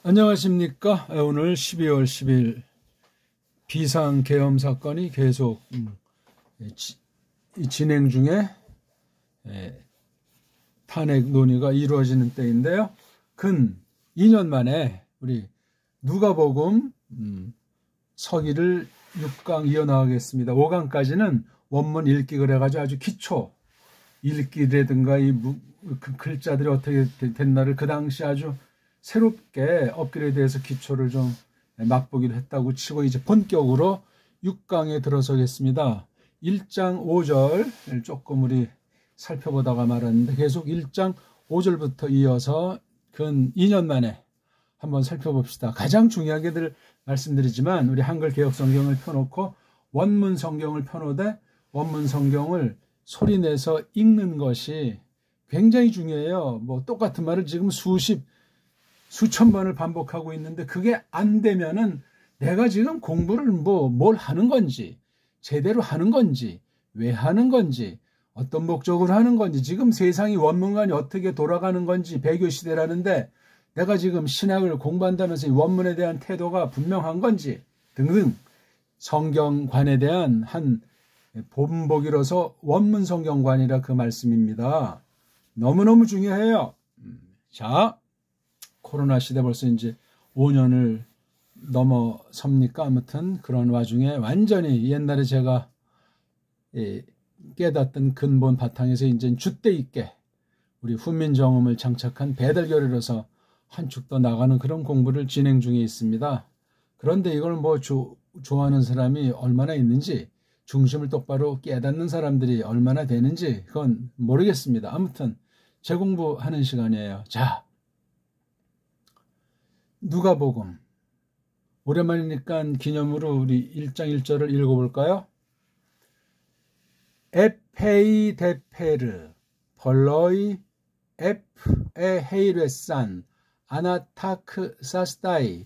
안녕하십니까. 오늘 12월 10일 비상계엄 사건이 계속 진행 중에 탄핵 논의가 이루어지는 때인데요. 근 2년 만에 우리 누가복음 서기를 6강 이어나가겠습니다. 5강까지는 원문 읽기 그래가지고 아주 기초 읽기라든가 그 글자들이 어떻게 됐나를 그 당시 아주 새롭게 업그레이드해서 기초를 좀 맛보기로 했다고 치고 이제 본격으로 6강에 들어서겠습니다. 1장 5절 조금 우리 살펴보다가 말았는데 계속 1장 5절부터 이어서 근 2년 만에 한번 살펴봅시다. 가장 중요하게 늘 말씀드리지만 우리 한글 개혁 성경을 펴놓고 원문 성경을 펴놓되 원문 성경을 소리내서 읽는 것이 굉장히 중요해요. 뭐 똑같은 말을 지금 수천 번을 반복하고 있는데 그게 안 되면은 내가 지금 공부를 뭘 하는 건지, 제대로 하는 건지, 왜 하는 건지, 어떤 목적으로 하는 건지, 지금 세상이 원문관이 어떻게 돌아가는 건지, 배교 시대라는데 내가 지금 신학을 공부한다면서 이 원문에 대한 태도가 분명한 건지 등등 성경관에 대한 한 본보기로서 원문 성경관이라 그 말씀입니다. 너무너무 중요해요. 자, 코로나 시대 벌써 이제 5년을 넘어섭니까? 아무튼 그런 와중에 완전히 옛날에 제가 깨닫던 근본 바탕에서 이제 줏대 있게 우리 훈민정음을 장착한 배달결이로서 한 축 더 나가는 그런 공부를 진행 중에 있습니다. 그런데 이걸 좋아하는 사람이 얼마나 있는지, 중심을 똑바로 깨닫는 사람들이 얼마나 되는지 그건 모르겠습니다. 아무튼 재공부하는 시간이에요. 자, 누가복음 오랜만이니까 기념으로 우리 1장 1절을 읽어볼까요? 에페이 데페르 벌러이 에헤이레산 아나타크 사스타이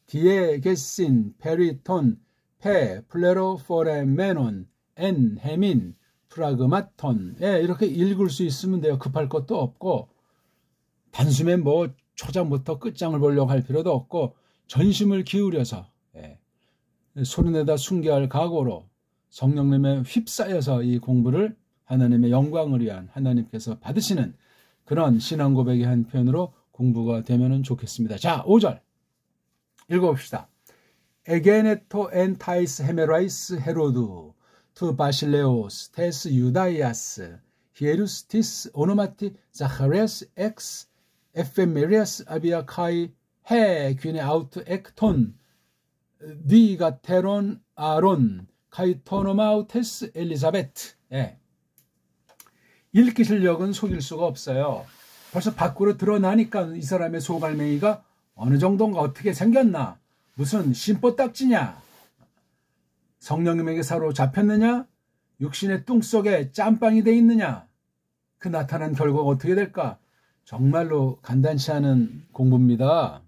디에게신 페리톤 페 플레로포레메논 엔 헤민 프라그마톤. 이렇게 읽을 수 있으면 돼요. 급할 것도 없고 단숨에 초장부터 끝장을 보려고 할 필요도 없고 전심을 기울여서 소리내다 순교할 각오로 성령님에 휩싸여서 이 공부를 하나님의 영광을 위한 하나님께서 받으시는 그런 신앙 고백의 한 편으로 공부가 되면 좋겠습니다. 자, 5절 읽어봅시다. 에게네토 엔 타이스 헤메라이스 헤로드 투 바실레오스 테스 유다이아스 히에루스티스 오노마티 자카레스 엑스 에페메리아스 아비아카이 해 귀네 아우트 엑톤 디가테론 아론 카이토노마우테스 엘리자베트. 읽기 실력은 속일 수가 없어요. 벌써 밖으로 드러나니까 이 사람의 소갈맹이가 어느 정도인가 어떻게 생겼나, 무슨 심보딱지냐, 성령님에게 사로잡혔느냐, 육신의 뚱 속에 짬빵이 돼 있느냐, 그 나타난 결과가 어떻게 될까? 정말로 간단치 않은 공부입니다.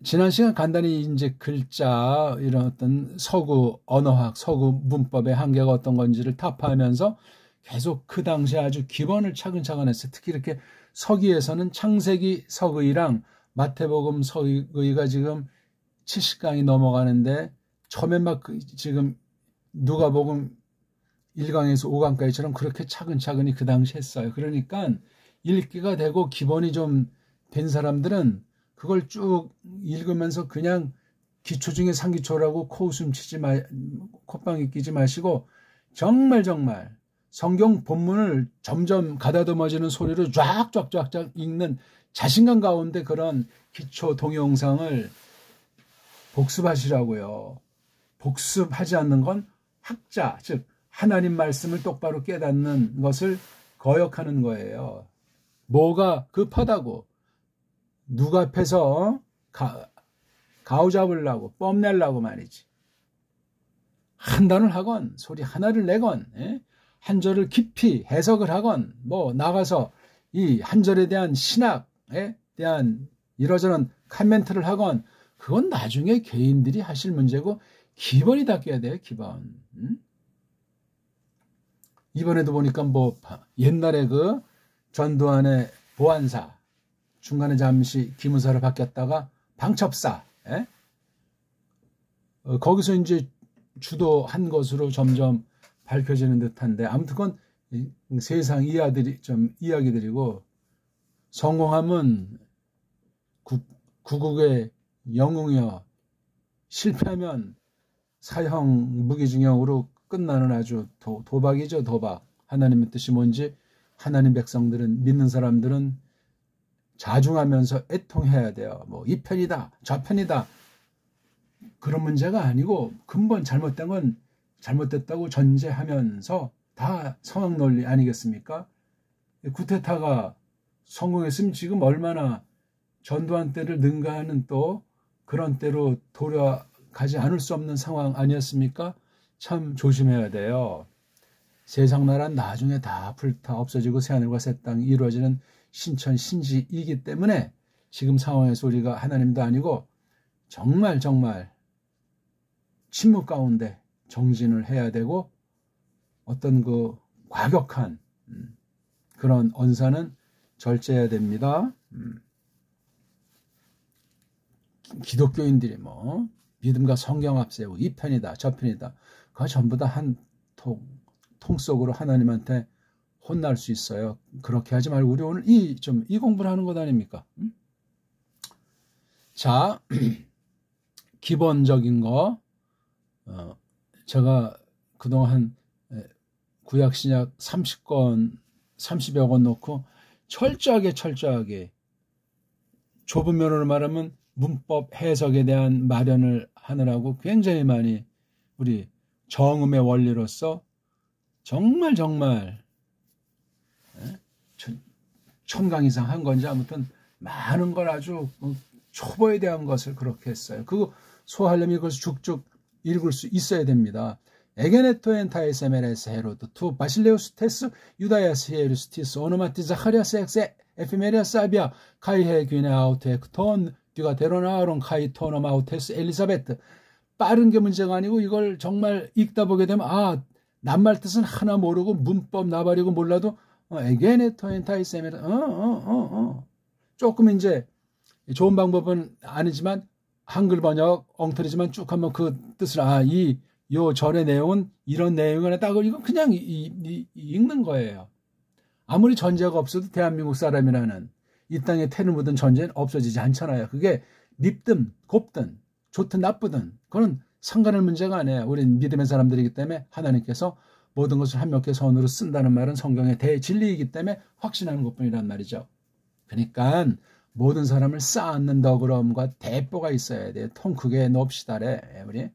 지난 시간 간단히 이제 글자, 이런 어떤 서구 언어학, 서구 문법의 한계가 어떤 건지를 타파하면서 계속 그 당시에 아주 기본을 차근차근 했어요. 특히 이렇게 서기에서는 창세기 서기랑 마태복음 서기가 지금 70강이 넘어가는데 처음에 지금 누가복음 1강에서 5강까지처럼 그렇게 차근차근히 그 당시 했어요. 그러니까 읽기가 되고 기본이 좀 된 사람들은 그걸 쭉 읽으면서 그냥 기초 중에 상기초라고 콧방귀 끼지 마시고 정말 성경 본문을 점점 가다듬어지는 소리로 쫙쫙쫙쫙 읽는 자신감 가운데 그런 기초 동영상을 복습하시라고요. 복습하지 않는 건 학자, 즉 하나님 말씀을 똑바로 깨닫는 것을 거역하는 거예요. 뭐가 급하다고 누가 앞에서 가오 잡으려고 뽐내려고 말이지. 한 단을 하건 소리 하나를 내건 한 절을 깊이 해석을 하건 나가서 이 한 절에 대한 신학에 대한 이러저런 카멘트를 하건 그건 나중에 개인들이 하실 문제고 기본이 닦여야 돼요. 기본. 이번에도 보니까 옛날에 그 전두환의 보안사 중간에 잠시 기무사로 바뀌었다가 방첩사, 예? 거기서 이제 주도한 것으로 점점 밝혀지는 듯한데, 아무튼 그건 세상 이야기들이고, 성공하면 구국의 영웅이여, 실패하면 사형 무기징역으로 끝나는 아주 도박이죠, 도박. 하나님의 뜻이 뭔지 하나님 백성들은, 믿는 사람들은 자중하면서 애통해야 돼요. 뭐 이 편이다, 저 편이다, 그런 문제가 아니고 근본 잘못된 건 잘못됐다고 전제하면서 다 성악 논리 아니겠습니까? 쿠데타가 성공했으면 지금 얼마나 전두환 때를 능가하는 또 그런 때로 돌아가지 않을 수 없는 상황 아니었습니까? 참 조심해야 돼요. 세상 나라는 나중에 다 불타 없어지고 새하늘과 새 땅이 이루어지는 신천 신지이기 때문에 지금 상황에서 우리가 하나님도 아니고 정말 침묵 가운데 정진을 해야 되고, 어떤 그 과격한 그런 언사는 절제해야 됩니다. 기독교인들이 뭐 믿음과 성경 앞세우고 이 편이다 저 편이다, 그거 전부 다 한 통 속으로 하나님한테 혼날 수 있어요. 그렇게 하지 말고 우리 오늘 이 공부를 하는 것 아닙니까? 자, 기본적인 거, 제가 그동안 구약 신약 30여 권 놓고 철저하게 좁은 면으로 말하면 문법 해석에 대한 마련을 하느라고 굉장히 많이 우리 정음의 원리로서 정말 1000강 이상 한 건지, 아무튼 많은 걸 아주 초보에 대한 것을 그렇게 했어요. 그거 소화하려면 이것을 쭉쭉 읽을 수 있어야 됩니다. 에게네토 엔타이스 에메레스 헤로드 투 바실레우스 테스 유다야스 헤르스티스 오노마티 자카리아스 엑세 에피메리아스 아비아 카이헤 귀네 아우테크톤 뒤가 데로나아론 카이 토노 아우테스 엘리사베트. 빠른 게 문제가 아니고 이걸 정말 읽다 보게 되면 낱말 뜻은 하나 모르고 문법 나발이고 몰라도 에게네토 엔타이스 에메레스 조금 이제 좋은 방법은 아니지만 한글 번역 엉터리지만 쭉 한번 그 뜻을 요 절의 내용은 이런 내용이나 딱 이거 그냥 읽는 거예요. 아무리 전제가 없어도 대한민국 사람이라는 이 땅에 태를 묻은 전제는 없어지지 않잖아요. 그게 밉든 곱든 좋든 나쁘든 그건 상관할 문제가 아니에요. 우린 믿음의 사람들이기 때문에 하나님께서 모든 것을 한몇개 선으로 쓴다는 말은 성경의 대진리이기 때문에 확신하는 것뿐이란 말이죠. 그러니까 모든 사람을 쌓는 너그러움과 대뽀가 있어야 돼요. 통 크게 놉시다래. 우리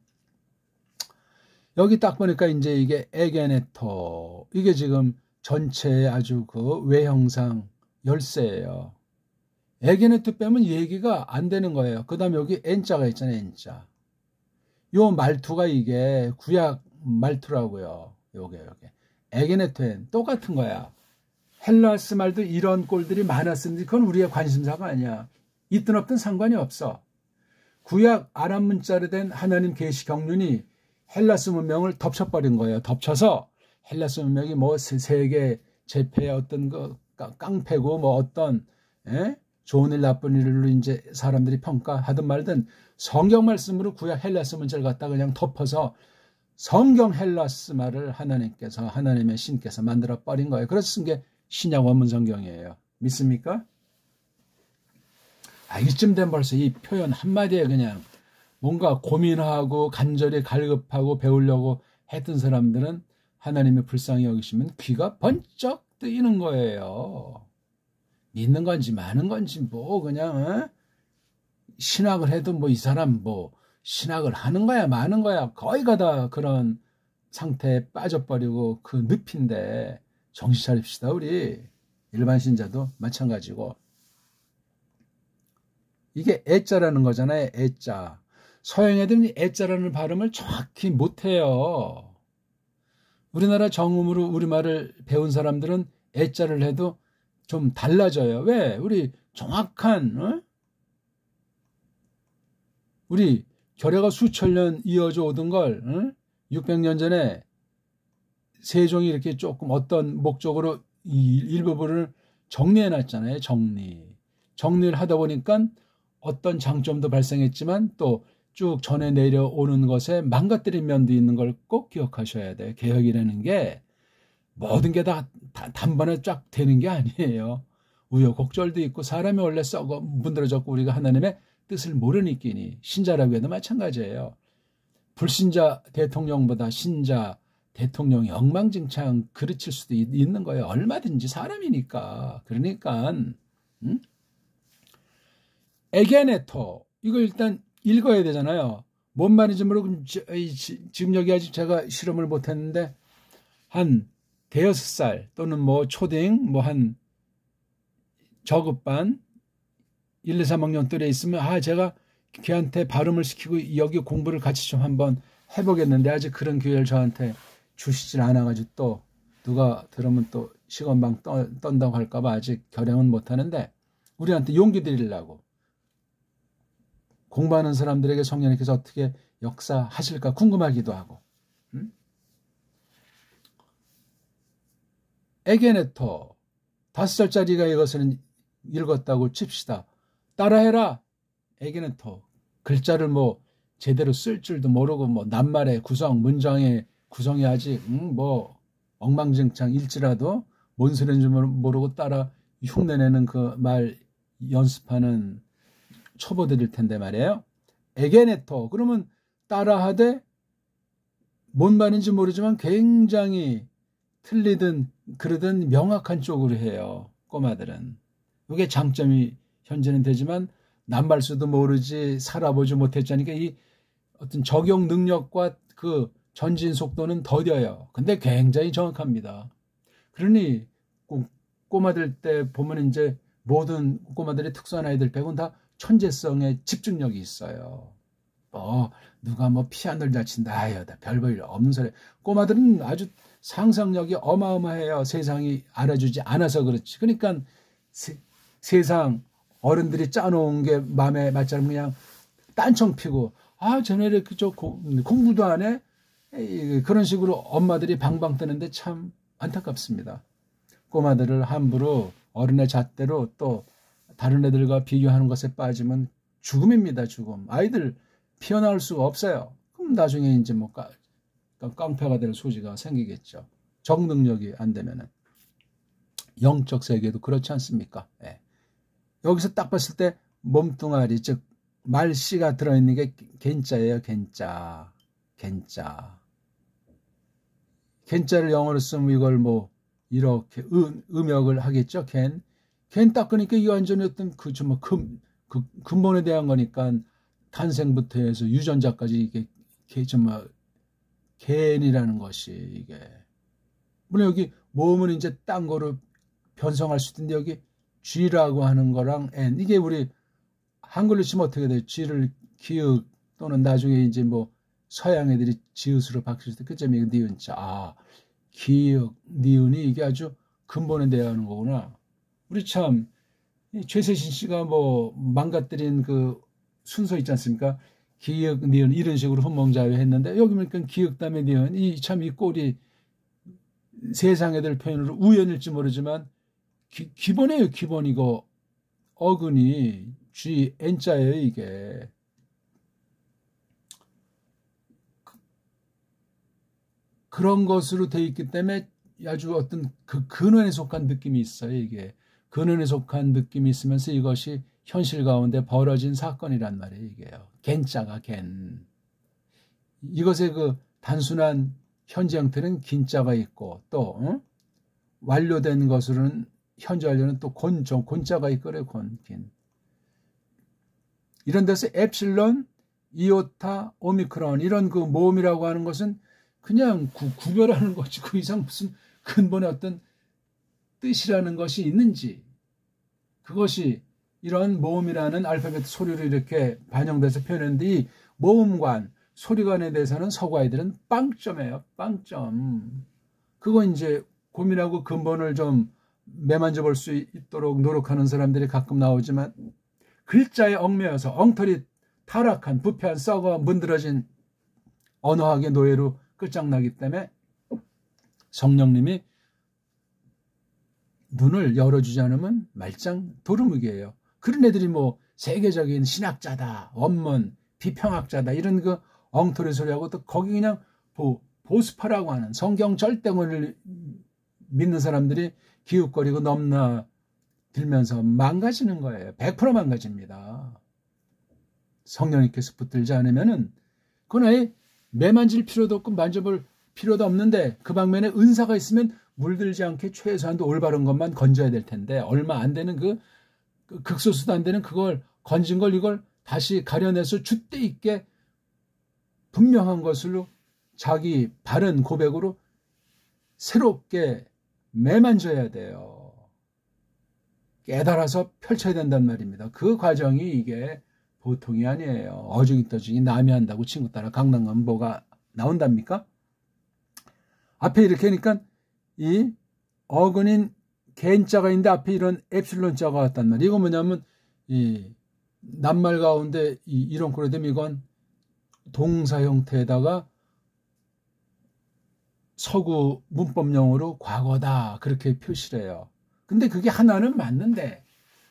여기 딱 보니까 이제 이게 에게네토, 이게 지금 전체의 아주 그 외형상 열쇠예요. 에게네토 빼면 얘기가 안 되는 거예요. 그 다음에 여기 N자가 있잖아요. N자. 요 말투가 이게 구약 말투라고요. 요게 에게네토엔 똑같은 거야. 헬라스 말도 이런 꼴들이 많았는데 그건 우리의 관심사가 아니야. 있든 없든 상관이 없어. 구약 아람 문자로 된 하나님 계시 경륜이 헬라스 문명을 덮쳐버린 거예요. 덮쳐서 헬라스 문명이 뭐 세계 제패의 어떤 그 깡패고 뭐 어떤 좋은 일 나쁜 일로 이제 사람들이 평가하든 말든 성경 말씀으로 구약 헬라스 문자를 갖다 그냥 덮어서 성경 헬라스 말을 하나님의 신께서 만들어 버린 거예요. 그래서 쓴 게 신약 원문 성경이에요. 믿습니까? 이쯤 되면 벌써 이 표현 한마디에 그냥 뭔가 고민하고 간절히 갈급하고 배우려고 했던 사람들은 하나님의 불쌍히 여기시면 귀가 번쩍 뜨이는 거예요. 믿는 건지 마는 건지 뭐 그냥 신학을 해도 뭐 이 사람 뭐 신학을 하는 거야 마는 거야 거의가 다 그런 상태에 빠져버리고 그 늪인데 정신 차립시다. 우리 일반 신자도 마찬가지고. 이게 애자라는 거잖아요. 애자. 서양 애들은 애자라는 발음을 정확히 못해요. 우리나라 정음으로 우리말을 배운 사람들은 애자를 해도 좀 달라져요. 왜? 우리 정확한 우리 결여가 수천 년 이어져 오던 걸 600년 전에 세종이 이렇게 조금 어떤 목적으로 이 일부분을 정리해놨잖아요. 정리를 하다 보니까 어떤 장점도 발생했지만 또 쭉 전에 내려오는 것에 망가뜨린 면도 있는 걸 꼭 기억하셔야 돼요. 개혁이라는 게 모든 게 다 단번에 쫙 되는 게 아니에요. 우여곡절도 있고 사람이 원래 썩어 문드러졌고 우리가 하나님의 뜻을 모르니끼니 신자라고 해도 마찬가지예요. 불신자 대통령보다 신자 대통령이 엉망진창 그르칠 수도 있는 거예요. 얼마든지 사람이니까. 그러니까 에게네토 이거 일단 읽어야 되잖아요. 뭔 말인지 모르고 지금 여기 아직 제가 실험을 못했는데 한 대여섯 살 또는 뭐 초딩 뭐 한 저급반 1, 2, 3학년 또래 있으면 제가 걔한테 발음을 시키고 여기 공부를 같이 좀 한번 해보겠는데 아직 그런 기회를 저한테 주시질 않아가지고 또 누가 들으면 또 시건방 떤다고 할까봐 아직 결행은 못하는데 우리한테 용기 드리려고 공부하는 사람들에게 성령님께서 어떻게 역사하실까 궁금하기도 하고. 에게네토 5살짜리가 이것을 읽었다고 칩시다. 따라해라. 에게네토 글자를 뭐 제대로 쓸 줄도 모르고 뭐 낱말의 구성 문장의 구성이 아직 뭐 엉망진창일지라도 뭔 소리인지 모르고 따라 흉내내는 그 말 연습하는 초보들일 텐데 말이에요. 에게네토 그러면 따라하되 뭔 말인지 모르지만 굉장히 틀리든 그러든 명확한 쪽으로 해요. 꼬마들은. 이게 장점이 현재는 되지만 남발수도 모르지 살아보지 못했자니까 이 어떤 적용 능력과 그 전진 속도는 더뎌요. 근데 굉장히 정확합니다. 그러니 꼬마들 때 보면 이제 모든 꼬마들의 특수한 아이들 빼고는 다 천재성에 집중력이 있어요. 누가 뭐 피아노를 잘 친다. 별 볼 일 없는 소리. 꼬마들은 아주 상상력이 어마어마해요. 세상이 알아주지 않아서 그렇지. 그러니까 세상 어른들이 짜놓은 게 마음에 맞지 않으면 그냥 딴청 피고 쟤네들 그저 공부도 안 해? 그런 식으로 엄마들이 방방 뜨는데 참 안타깝습니다. 꼬마들을 함부로 어른의 잣대로 또 다른 애들과 비교하는 것에 빠지면 죽음입니다. 죽음. 아이들 피어나올 수가 없어요. 그럼 나중에 이제 뭐 깡패가 될 소지가 생기겠죠. 적능력이 안 되면은. 영적 세계도 그렇지 않습니까? 네. 여기서 딱 봤을 때 몸뚱아리 즉 말씨가 들어있는 게 겐자예요. 겐자. 겐자를 영어로 쓰면 이걸 뭐 이렇게 음역을 하겠죠. 겐 닦으니까 이 완전히 어떤 그 근본에 대한 거니까 탄생부터 해서 유전자까지 이게 겐이라는 것이 이게 물론 여기 몸은 이제 딴 거로 변성할 수 있는데 여기 G라고 하는 거랑 N 이게 우리 한글로 치면 어떻게 돼요? G를 기역 또는 나중에 이제 뭐 서양 애들이 지읒으로 바뀔 때 그 점이 니은자 기역 니은이 이게 아주 근본에 대한 거구나. 우리 참 최세신 씨가 뭐 망가뜨린 그 순서 있지 않습니까? 기역 니은 이런 식으로 혼몽자유 했는데 여기 보니까 기역 다음에 니은 이 꼴이 세상 애들 표현으로 우연일지 모르지만 기본이에요. 기본 이거 어근이 G N자예요. 이게 그런 것으로 돼 있기 때문에 아주 어떤 그 근원에 속한 느낌이 있어요. 이게 근원에 속한 느낌이 있으면서 이것이 현실 가운데 벌어진 사건이란 말이에요. 이게요. 겐자가 겐. 이것의 그 단순한 현재 형태는 긴자가 있고 또 완료된 것으로는 현재 완료는 또 곤자가 있거래요. 긴. 이런 데서 엡실론, 이오타, 오미크론 이런 그 모음이라고 하는 것은 그냥 구별하는 거지 그 이상 무슨 근본의 어떤 뜻이라는 것이 있는지 그것이 이런 모음이라는 알파벳 소리로 이렇게 반영돼서 표현했는데 이 모음관, 소리관에 대해서는 서구 아이들은 빵점이에요. 빵점. 그거 이제 고민하고 근본을 좀 매만져 볼 수 있도록 노력하는 사람들이 가끔 나오지만 글자에 얽매여서 엉터리 타락한 부패한 썩어 문드러진 언어학의 노예로 끝장나기 때문에 성령님이 눈을 열어주지 않으면 말짱 도루묵이에요. 그런 애들이 뭐 세계적인 신학자다, 원문, 비평학자다 이런 그 엉터리 소리하고 또 거기 그냥 보수파라고 하는 성경 절대권을 믿는 사람들이 기웃거리고 넘나들면서 망가지는 거예요. 100% 망가집니다. 성령님께서 붙들지 않으면은 그건 아예 매만질 필요도 없고 만져볼 필요도 없는데 그 방면에 은사가 있으면 물들지 않게 최소한도 올바른 것만 건져야 될 텐데 얼마 안 되는 그 극소수도 안 되는 그걸 건진 걸 이걸 다시 가려내서 줏대 있게 분명한 것으로 자기 바른 고백으로 새롭게 매만져야 돼요. 깨달아서 펼쳐야 된단 말입니다. 그 과정이 이게 보통이 아니에요. 어중이 떠중이 남이 한다고 친구 따라 강남 가면 뭐가 나온답니까? 앞에 이렇게 하니까 이 어근인 갠자가 있는데 앞에 이런 엡실론자가 왔단 말이에요. 이거 뭐냐면 이 낱말 가운데 이런 꼴이 되면 이건 동사 형태에다가 서구 문법용어로 과거다 그렇게 표시를 해요. 근데 그게 하나는 맞는데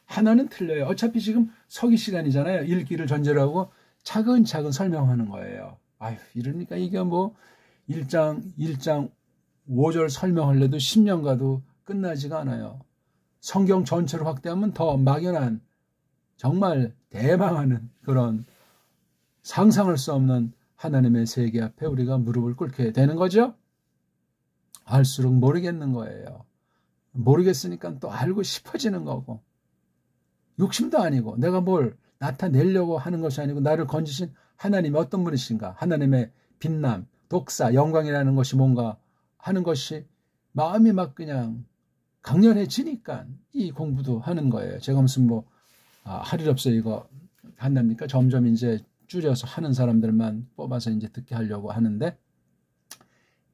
하나는 틀려요. 어차피 지금 서기 시간이잖아요. 읽기를 전제로 하고 차근차근 설명하는 거예요. 아휴 이러니까 이게 뭐 1장 5절 설명하려도 10년 가도 끝나지가 않아요. 성경 전체를 확대하면 더 막연한 정말 대망하는 그런 상상할 수 없는 하나님의 세계 앞에 우리가 무릎을 꿇게 되는 거죠. 알수록 모르겠는 거예요. 모르겠으니까 또 알고 싶어지는 거고 욕심도 아니고 내가 뭘 나타내려고 하는 것이 아니고 나를 건지신 하나님이 어떤 분이신가 하나님의 빛남, 독사, 영광이라는 것이 뭔가 하는 것이 마음이 막 그냥 강렬해지니까 이 공부도 하는 거예요. 제가 무슨 뭐 할 일 없어 이거 한답니까? 점점 이제 줄여서 하는 사람들만 뽑아서 이제 듣게 하려고 하는데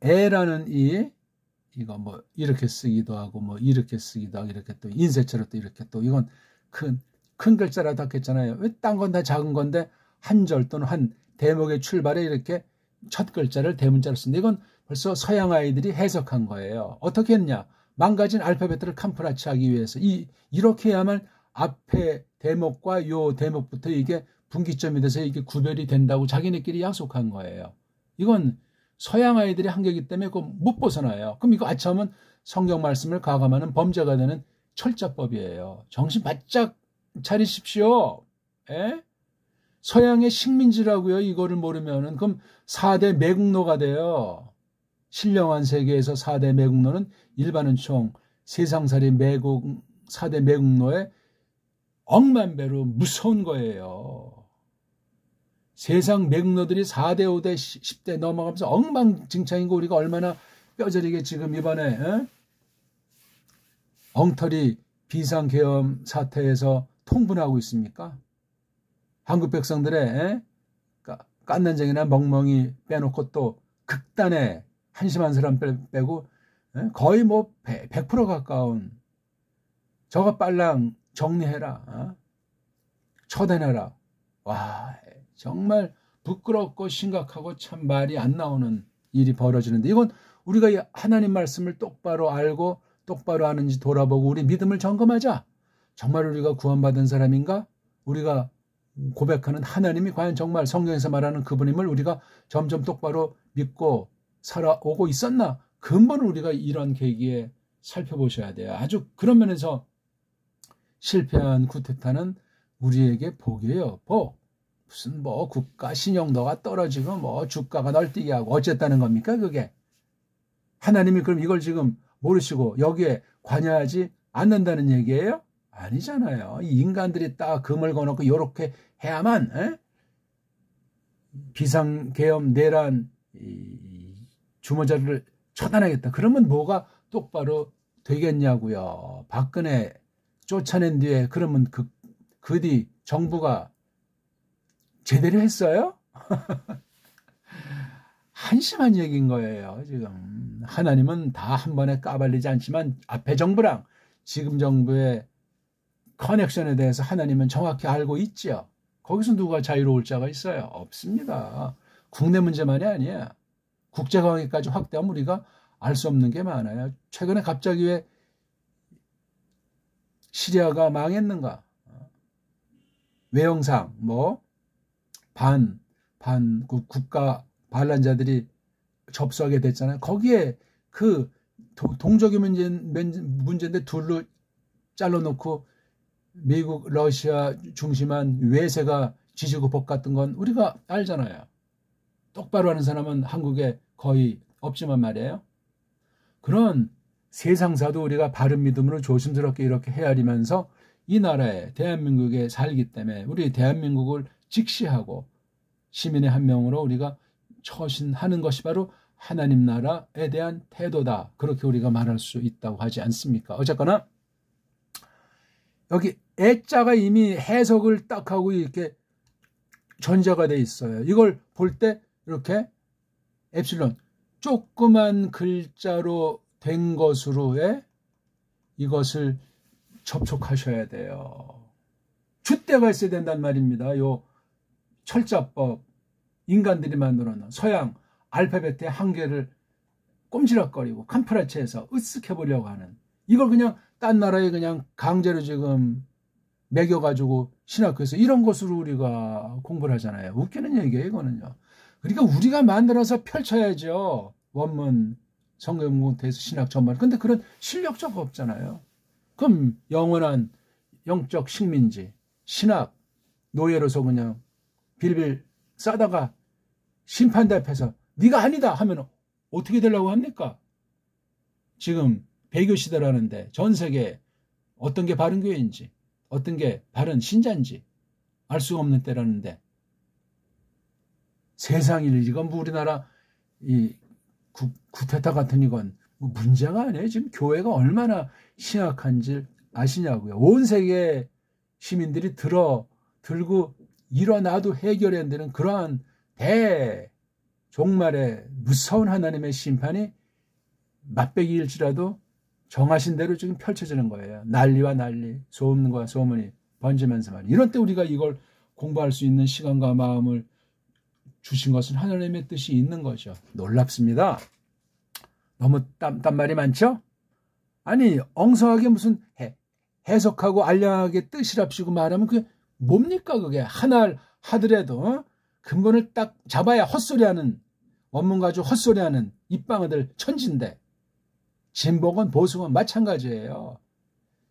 애라는 이거 뭐 이렇게 쓰기도 하고 뭐 이렇게 쓰기도 하고 이렇게 또 인쇄체로 또 이렇게 또 이건 큰 글자라도 했잖아요. 왜 딴 건 다 작은 건데 한 절 또는 한 대목의 출발에 이렇게 첫 글자를 대문자로 쓴다. 이건 벌써 서양 아이들이 해석한 거예요. 어떻게 했냐? 망가진 알파벳들을 캄프라치하기 위해서 이렇게 해야만 앞에 대목과 요 대목부터 이게 분기점이 돼서 이게 구별이 된다고 자기네끼리 약속한 거예요. 이건 서양 아이들의 한계이기 때문에 그거 못 벗어나요. 그럼 이거 아차하면 성경 말씀을 가감하는 범죄가 되는 철자법이에요. 정신 바짝 차리십시오. 에? 서양의 식민지라고요. 이거를 모르면은 그럼 4대 매국노가 돼요. 신령한 세계에서 4대 매국노는 일반은 총 세상살이 4대 매국노의 억만 배로 무서운 거예요. 세상 매국노들이 4대, 5대, 10대 넘어가면서 엉망진창인 거 우리가 얼마나 뼈저리게 지금 이번에 엉터리 비상계엄 사태에서 통분하고 있습니까? 한국 백성들의 깐난쟁이나 멍멍이 빼놓고 또 극단의 한심한 사람 빼고 거의 뭐 100% 가까운 저거 빨랑 정리해라. 처단해라. 와 정말 부끄럽고 심각하고 참 말이 안 나오는 일이 벌어지는데 이건 우리가 하나님 말씀을 똑바로 알고 똑바로 하는지 돌아보고 우리 믿음을 점검하자. 정말 우리가 구원받은 사람인가? 우리가 고백하는 하나님이 과연 정말 성경에서 말하는 그분임을 우리가 점점 똑바로 믿고 살아오고 있었나? 근본을 우리가 이런 계기에 살펴보셔야 돼요. 아주 그런 면에서 실패한 쿠데타는 우리에게 복이에요. 복. 무슨 뭐 국가 신용도가 떨어지고 뭐 주가가 널뛰게 하고 어쨌다는 겁니까 그게? 하나님이 그럼 이걸 지금 모르시고 여기에 관여하지 않는다는 얘기예요? 아니잖아요. 이 인간들이 딱 금을 거놓고 이렇게 해야만 비상계엄 내란 주모자를 처단하겠다. 그러면 뭐가 똑바로 되겠냐고요. 박근혜 쫓아낸 뒤에 그러면 그 뒤 정부가 제대로 했어요? 한심한 얘기인 거예요. 지금 하나님은 다 한 번에 까발리지 않지만 앞에 정부랑 지금 정부의 커넥션에 대해서 하나님은 정확히 알고 있죠. 거기서 누가 자유로울 자가 있어요? 없습니다. 국내 문제만이 아니에요. 국제관계까지 확대하면 우리가 알 수 없는 게 많아요. 최근에 갑자기 왜 시리아가 망했는가? 외형상 뭐 국가 반란자들이 접수하게 됐잖아요. 거기에 그 동족의 문제인데 둘로 잘라놓고 미국, 러시아 중심한 외세가 지지고 볶았던 건 우리가 알잖아요. 똑바로 하는 사람은 한국에 거의 없지만 말이에요. 그런 세상사도 우리가 바른 믿음으로 조심스럽게 이렇게 헤아리면서 이 나라에 대한민국에 살기 때문에 우리 대한민국을 직시하고 시민의 한 명으로 우리가 처신하는 것이 바로 하나님 나라에 대한 태도다. 그렇게 우리가 말할 수 있다고 하지 않습니까? 어쨌거나 여기 애자가 이미 해석을 딱 하고 이렇게 전제가 돼 있어요. 이걸 볼 때 이렇게 엡실론 조그만 글자로 된 것으로의 이것을 접촉하셔야 돼요. 줏대가 있어야 된단 말입니다. 요 철자법, 인간들이 만들어 놓은 서양 알파벳의 한계를 꼼지락거리고 캄프라치에서 으쓱해보려고 하는, 이걸 그냥 딴 나라에 그냥 강제로 지금 매겨가지고 신학교에서 이런 것으로 우리가 공부를 하잖아요. 웃기는 얘기예요, 이거는요. 그러니까 우리가 만들어서 펼쳐야죠. 원문, 성경공부에서 신학 전반. 근데 그런 실력자가 없잖아요. 그럼 영원한 영적 식민지, 신학, 노예로서 그냥 빌빌 싸다가 심판대 앞에서 네가 아니다 하면 어떻게 되려고 합니까? 지금 배교 시대라는데 전 세계에 어떤 게 바른 교회인지 어떤 게 바른 신자인지 알 수가 없는 때라는데, 세상일 이건 뭐 우리나라 이 쿠데타 같은 이건 뭐 문제가 아니에요. 지금 교회가 얼마나 심각한지 아시냐고요. 온 세계 시민들이 들고 일어나도 해결이 안 되는 그러한 종말의 무서운 하나님의 심판이 맛배기일지라도 정하신 대로 지금 펼쳐지는 거예요. 난리와 난리, 소음과 소문이 번지면서 말이에요. 이런 때 우리가 이걸 공부할 수 있는 시간과 마음을 주신 것은 하나님의 뜻이 있는 거죠. 놀랍습니다. 너무 딴말이 많죠? 아니 엉성하게 무슨 해석하고 알량하게 뜻이랍시고 말하면 그게 뭡니까? 그게 하나 하더라도 근본을 딱 잡아야 헛소리하는, 원문 가지고 헛소리하는 입방아들 천진데, 진보건 보수건 마찬가지예요.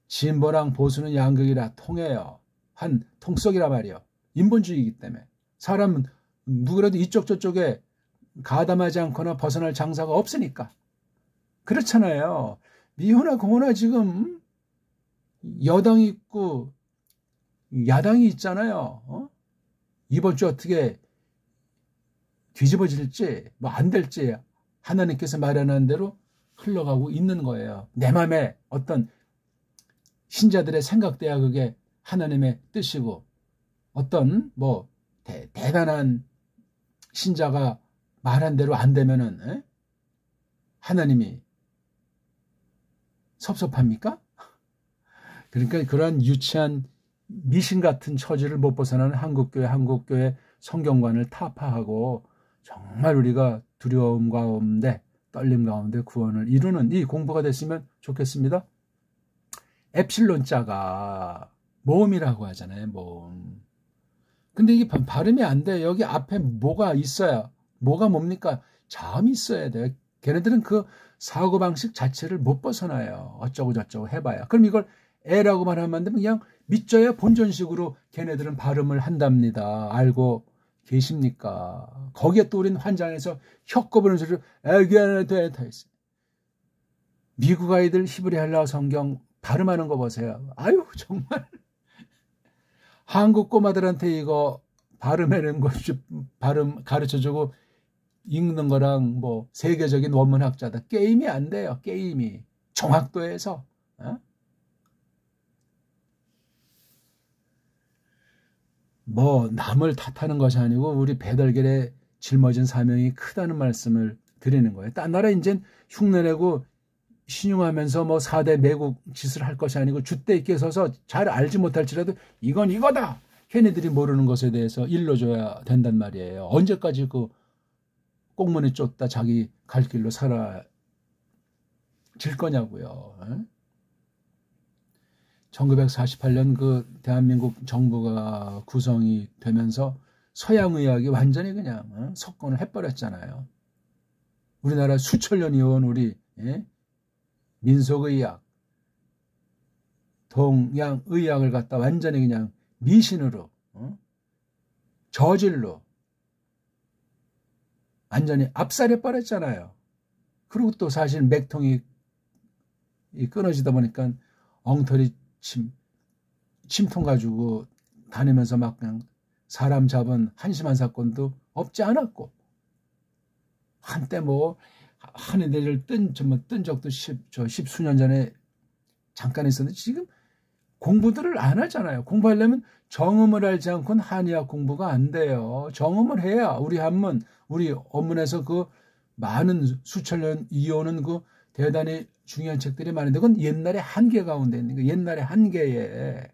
진보랑 보수는 양극이라 통해요. 한 통속이라 말이요. 인본주의이기 때문에 사람은 누구라도 이쪽 저쪽에 가담하지 않거나 벗어날 장사가 없으니까. 그렇잖아요. 미호나 공호나 지금 여당이 있고 야당이 있잖아요. 이번 주 어떻게 뒤집어질지 뭐 안 될지 하나님께서 마련한 대로 흘러가고 있는 거예요. 내 마음에 어떤 신자들의 생각돼야 그게 하나님의 뜻이고, 어떤 뭐 대단한 신자가 말한 대로 안 되면은 하나님이 섭섭합니까? 그러니까 그러한 유치한 미신 같은 처지를 못 벗어나는 한국교회 성경관을 타파하고 정말 우리가 두려움 가운데 떨림 가운데 구원을 이루는 이 공부가 됐으면 좋겠습니다. 엡실론 자가 모음이라고 하잖아요. 모음. 근데 이게 발음이 안 돼. 여기 앞에 뭐가 있어야, 뭐가 뭡니까? 자음이 있어야 돼요. 걔네들은 그 사고방식 자체를 못 벗어나요. 어쩌고 저쩌고 해봐야. 그럼 이걸 애라고 말하면 안 되면 그냥 믿져야 본전식으로 걔네들은 발음을 한답니다. 알고 계십니까? 거기에 또 우리는 환장해서 혀꺼부는 소리로 에게네테타 있어요. 미국 아이들 히브리 헬라어 성경 발음하는 거 보세요. 아유 정말 한국 꼬마들한테 이거 발음하는 거 발음 가르쳐주고 읽는 거랑 뭐 세계적인 원문학자다. 게임이 안 돼요. 게임이 정확도에서. 뭐 남을 탓하는 것이 아니고 우리 배달결에 짊어진 사명이 크다는 말씀을 드리는 거예요. 딴 나라 이제 흉내내고 신용하면서 뭐 4대 매국 짓을 할 것이 아니고 줏대 있게 서서 잘 알지 못할지라도 이건 이거다. 걔네들이 모르는 것에 대해서 일러줘야 된단 말이에요. 언제까지 그 꽁무니 쫓다 자기 갈 길로 살아질 거냐고요. 1948년 그 대한민국 정부가 구성이 되면서 서양의학이 완전히 그냥 석권을 해버렸잖아요. 우리나라 수천 년 이어온 우리 민속의학, 동양의학을 갖다 완전히 그냥 미신으로 저질로 완전히 압살해버렸잖아요. 그리고 또 사실 맥통이 끊어지다 보니까 엉터리 침통 가지고 다니면서 막 그냥 사람 잡은 한심한 사건도 없지 않았고, 한때 뭐 한해 대를 뜬 적도 십수년 전에 잠깐 있었는데, 지금 공부들을 안 하잖아요. 공부하려면 정음을 알지 않고는 한의학 공부가 안 돼요. 정음을 해야 우리 한문, 우리 언문에서 그 많은 수천 년 이어오는 그 대단히 중요한 책들이 많은데, 그건 옛날의 한계 가운데 있는 거, 옛날의 한계에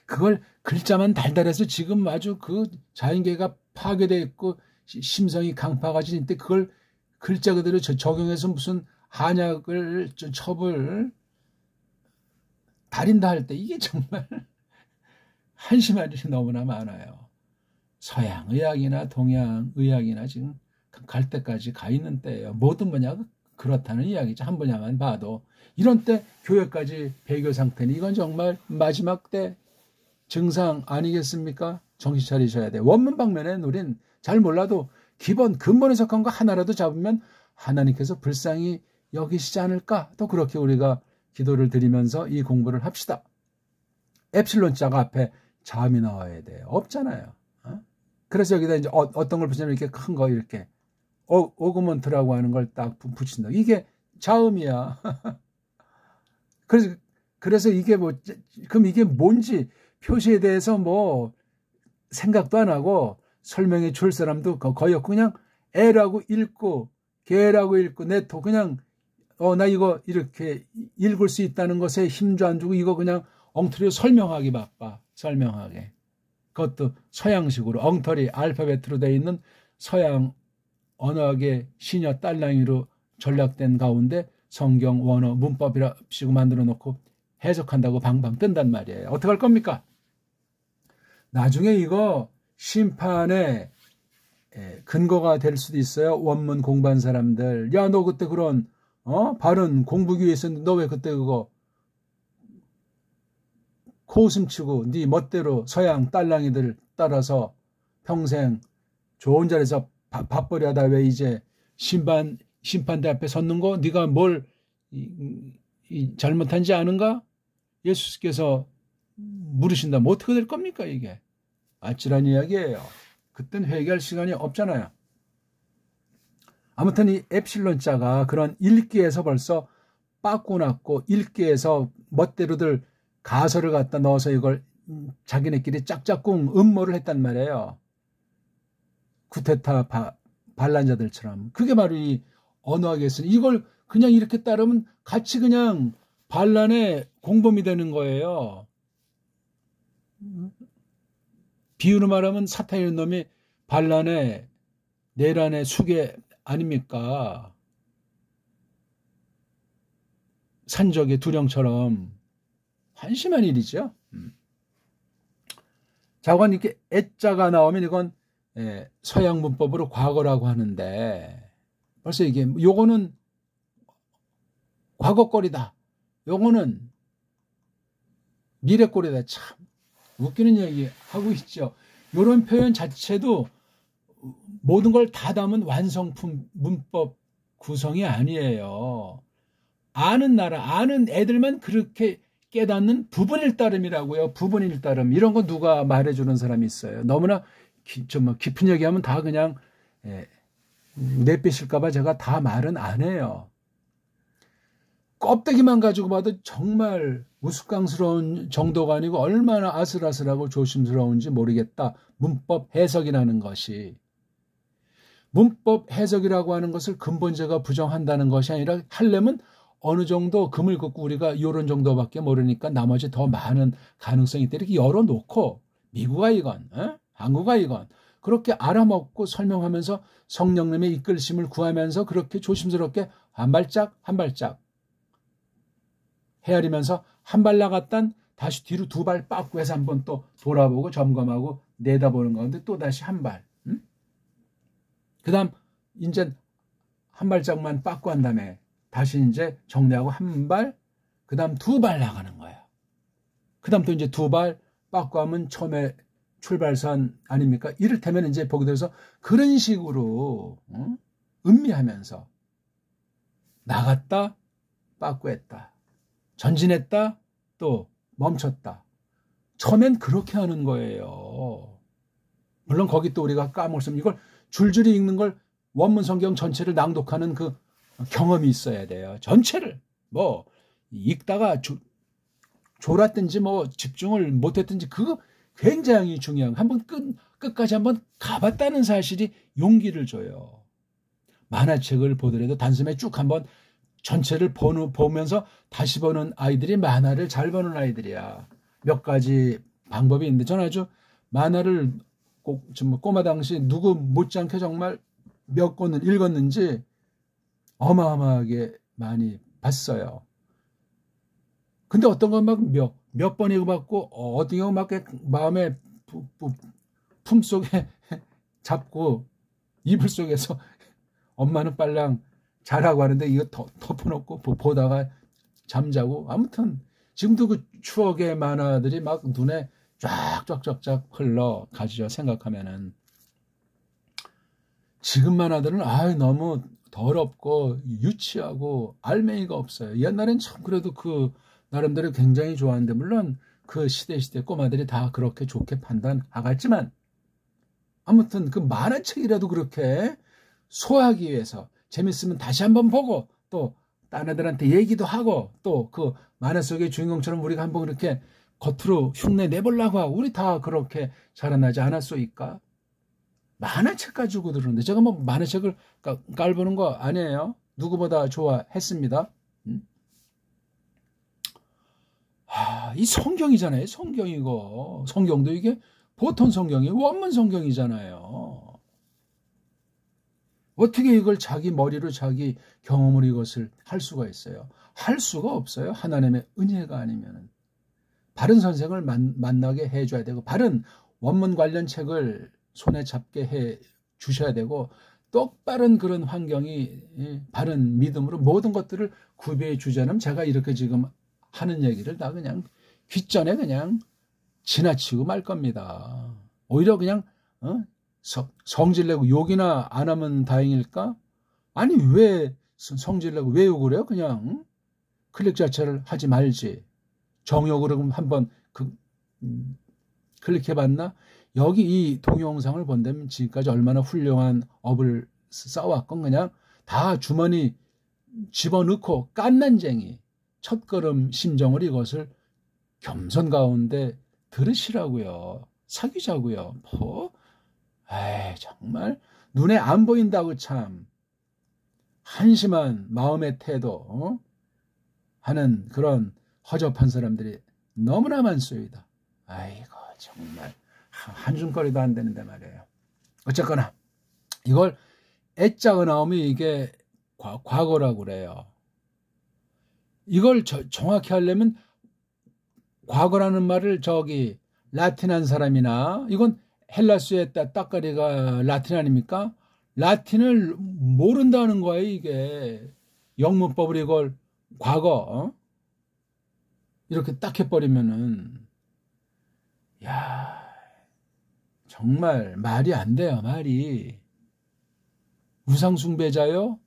그걸 글자만 달달해서 지금 아주 그 자연계가 파괴되어 있고 심성이 강파가 진인데, 그걸 글자 그대로 적용해서 무슨 한약을 첩을 다린다 할 때 이게 정말 한심한 일이 너무나 많아요. 서양의학이나 동양의학이나 지금 갈 때까지 가 있는 때예요. 모든 분야가 그렇다는 이야기죠. 한 분야만 봐도. 이런 때 교회까지 배교 상태니 이건 정말 마지막 때 증상 아니겠습니까? 정신 차리셔야 돼요. 원문 방면엔 우린 잘 몰라도 기본 근본에 속한 거 하나라도 잡으면 하나님께서 불쌍히 여기시지 않을까? 또 그렇게 우리가 기도를 드리면서 이 공부를 합시다. 엡실론 자가 앞에 자음이 나와야 돼요. 없잖아요. 그래서 여기다 이제 어떤 걸 붙이냐면 이렇게 큰 거 이렇게 오그먼트라고 하는 걸 딱 붙인다. 이게 자음이야. 그래서 이게 뭐, 그럼 이게 뭔지 표시에 대해서 뭐 생각도 안 하고 설명해 줄 사람도 거의 없고, 그냥 애라고 읽고 개라고 읽고 내토 그냥 나 이거 이렇게 읽을 수 있다는 것에 힘도 안 주고 이거 그냥 엉터리로 설명하기 바빠. 설명하게. 그것도 서양식으로 엉터리 알파벳으로 되어 있는 서양 언어학의 시녀 딸랑이로 전락된 가운데 성경 원어 문법이랍시고 만들어 놓고 해석한다고 방방 뜬단 말이에요. 어떻게 할 겁니까? 나중에 이거 심판의 근거가 될 수도 있어요. 원문 공부한 사람들. 야, 너 그때 그런 바른 공부기 위해서는 너 왜 그때 그거 코웃음 치고 네 멋대로 서양 딸랑이들 따라서 평생 좋은 자리에서 밥벌이 하다 왜 이제 심판대 앞에 섰는 거 네가 뭘 잘못한지 아는가? 예수께서 물으신다면 어떻게 될 겁니까? 이게 아찔한 이야기예요. 그땐 회개할 시간이 없잖아요. 아무튼 이 엡실론 자가 그런 읽기에서 벌써 빠꾸 났고 읽기에서 멋대로들 가설을 갖다 넣어서 이걸 자기네끼리 짝짝꿍 음모를 했단 말이에요. 쿠데타 반란자들처럼. 그게 바로 이 언어학에서는 이걸 그냥 이렇게 따르면 같이 그냥 반란의 공범이 되는 거예요. 비유로 말하면 사탄이라는 놈이 반란의 내란의 수괴 아닙니까? 산적의 두령처럼 한심한 일이죠. 자관 이렇게 애자가 나오면 이건 서양 문법으로 과거라고 하는데 벌써 이게 요거는 과거거리다. 요거는 미래거리다. 참 웃기는 얘기 하고 있죠. 이런 표현 자체도 모든 걸 다 담은 완성품 문법 구성이 아니에요. 아는 나라, 아는 애들만 그렇게 깨닫는 부분일 따름이라고요. 부분일 따름. 이런 거 누가 말해주는 사람이 있어요. 너무나 좀 깊은 얘기하면 다 그냥 내빼실까봐 제가 다 말은 안 해요. 껍데기만 가지고 봐도 정말 우스꽝스러운 정도가 아니고 얼마나 아슬아슬하고 조심스러운지 모르겠다. 문법 해석이라는 것이. 문법 해석이라고 하는 것을 근본제가 부정한다는 것이 아니라 하려면 어느 정도 금을 긋고 우리가 이런 정도밖에 모르니까 나머지 더 많은 가능성이 있다. 이렇게 열어놓고 미국아 이건 한국아 이건 그렇게 알아먹고 설명하면서 성령님의 이끌심을 구하면서 그렇게 조심스럽게 한 발짝 한 발짝 헤아리면서 한 발 나갔단 다시 뒤로 두 발 빠꾸 해서 한번 또 돌아보고 점검하고 내다보는 가운데 또 다시 한 발. 응? 그 다음 이제 한 발짝만 빠꾸 한 다음에 다시 이제 정리하고 한 발, 그 다음 두 발 나가는 거야. 그 다음 또 이제 두 발 빠꾸 하면 처음에 출발선 아닙니까? 이를테면 이제 보게 돼서 그런 식으로 음미하면서 나갔다 빠꾸했다, 전진했다 또 멈췄다. 처음엔 그렇게 하는 거예요. 물론 거기 또 우리가 까먹을 수 없는 이걸 줄줄이 읽는 걸 원문 성경 전체를 낭독하는 그 경험이 있어야 돼요. 전체를 뭐 읽다가 졸았든지 뭐 집중을 못했든지 그거 굉장히 중요한, 한번 끝까지 한번 가봤다는 사실이 용기를 줘요. 만화책을 보더라도 단숨에 쭉 한번 전체를 보면서 다시 보는 아이들이 만화를 잘 보는 아이들이야. 몇 가지 방법이 있는데 저는 아주 만화를 꼭 꼬마 당시 누구 못지않게 정말 몇 권을 읽었는지 어마어마하게 많이 봤어요. 근데 어떤 건 막 몇 번 읽어봤고 어떤 경우 막 마음에 품속에 잡고 이불 속에서 엄마는 빨랑 자라고 하는데 이거 덮어놓고 보다가 잠자고. 아무튼 지금도 그 추억의 만화들이 막 눈에 쫙쫙쫙쫙 흘러가죠. 생각하면은 지금 만화들은 너무 더럽고 유치하고 알맹이가 없어요. 옛날엔 참 그래도 그 나름대로 굉장히 좋아하는데, 물론 그 시대 꼬마들이 다 그렇게 좋게 판단하겠지만 아무튼 그 만화책이라도 그렇게 소화하기 위해서 재밌으면 다시 한번 보고 또 딴 애들한테 얘기도 하고 또 그 만화 속의 주인공처럼 우리가 한번 그렇게 겉으로 흉내 내보려고 하고, 우리 다 그렇게 자라나지 않았소이까? 만화책 가지고 들었는데 제가 뭐 만화책을 깔보는 거 아니에요. 누구보다 좋아했습니다. 이 성경이잖아요. 성경이고 성경도 이게 보통 성경이 원문 성경이잖아요. 어떻게 이걸 자기 머리로 자기 경험으로 이것을 할 수가 있어요? 할 수가 없어요. 하나님의 은혜가 아니면은. 바른 선생을 만나게 해줘야 되고 바른 원문 관련 책을 손에 잡게 해 주셔야 되고 똑바른 그런 환경이 바른 믿음으로 모든 것들을 구비해 주자면 제가 이렇게 지금 하는 얘기를 다 그냥 귓전에 그냥 지나치고 말 겁니다. 오히려 그냥 성질내고 욕이나 안 하면 다행일까? 아니 왜 성질내고 왜 욕을 해요? 그냥 클릭 자체를 하지 말지. 정욕으로 한번 클릭해봤나? 여기 이 동영상을 본다면 지금까지 얼마나 훌륭한 업을 쌓아왔건 그냥 다 주머니 집어넣고 깐난쟁이 첫걸음 심정을 이것을 겸손 가운데 들으시라고요. 사귀자고요. 정말 눈에 안 보인다고 참 한심한 마음의 태도 하는 그런 허접한 사람들이 너무나 많소이다. 아이고 정말 한숨거리도 안 되는데 말이에요. 어쨌거나 이걸 애자가 나오면 이게 과거라고 그래요. 이걸 정확히 하려면 과거라는 말을 라틴한 사람이나 이건 헬라스의 따까리가 라틴 아닙니까? 라틴을 모른다는 거예요. 이게 영문법을 이걸 과거 이렇게 딱 해버리면은 정말 말이 안 돼요. 말이. 우상숭배자요?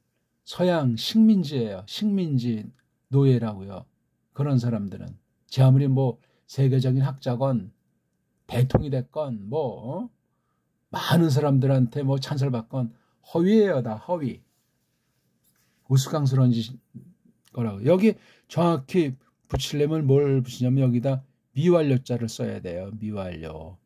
서양 식민지예요. 식민지 노예라고요. 그런 사람들은 제 아무리 뭐 세계적인 학자건 대통이 됐건 많은 사람들한테 찬설받건 허위예요. 다 허위. 우스꽝스러운 거라고. 여기 정확히 붙이려면 뭘 붙이냐면 여기다 미완료자를 써야 돼요. 미완료.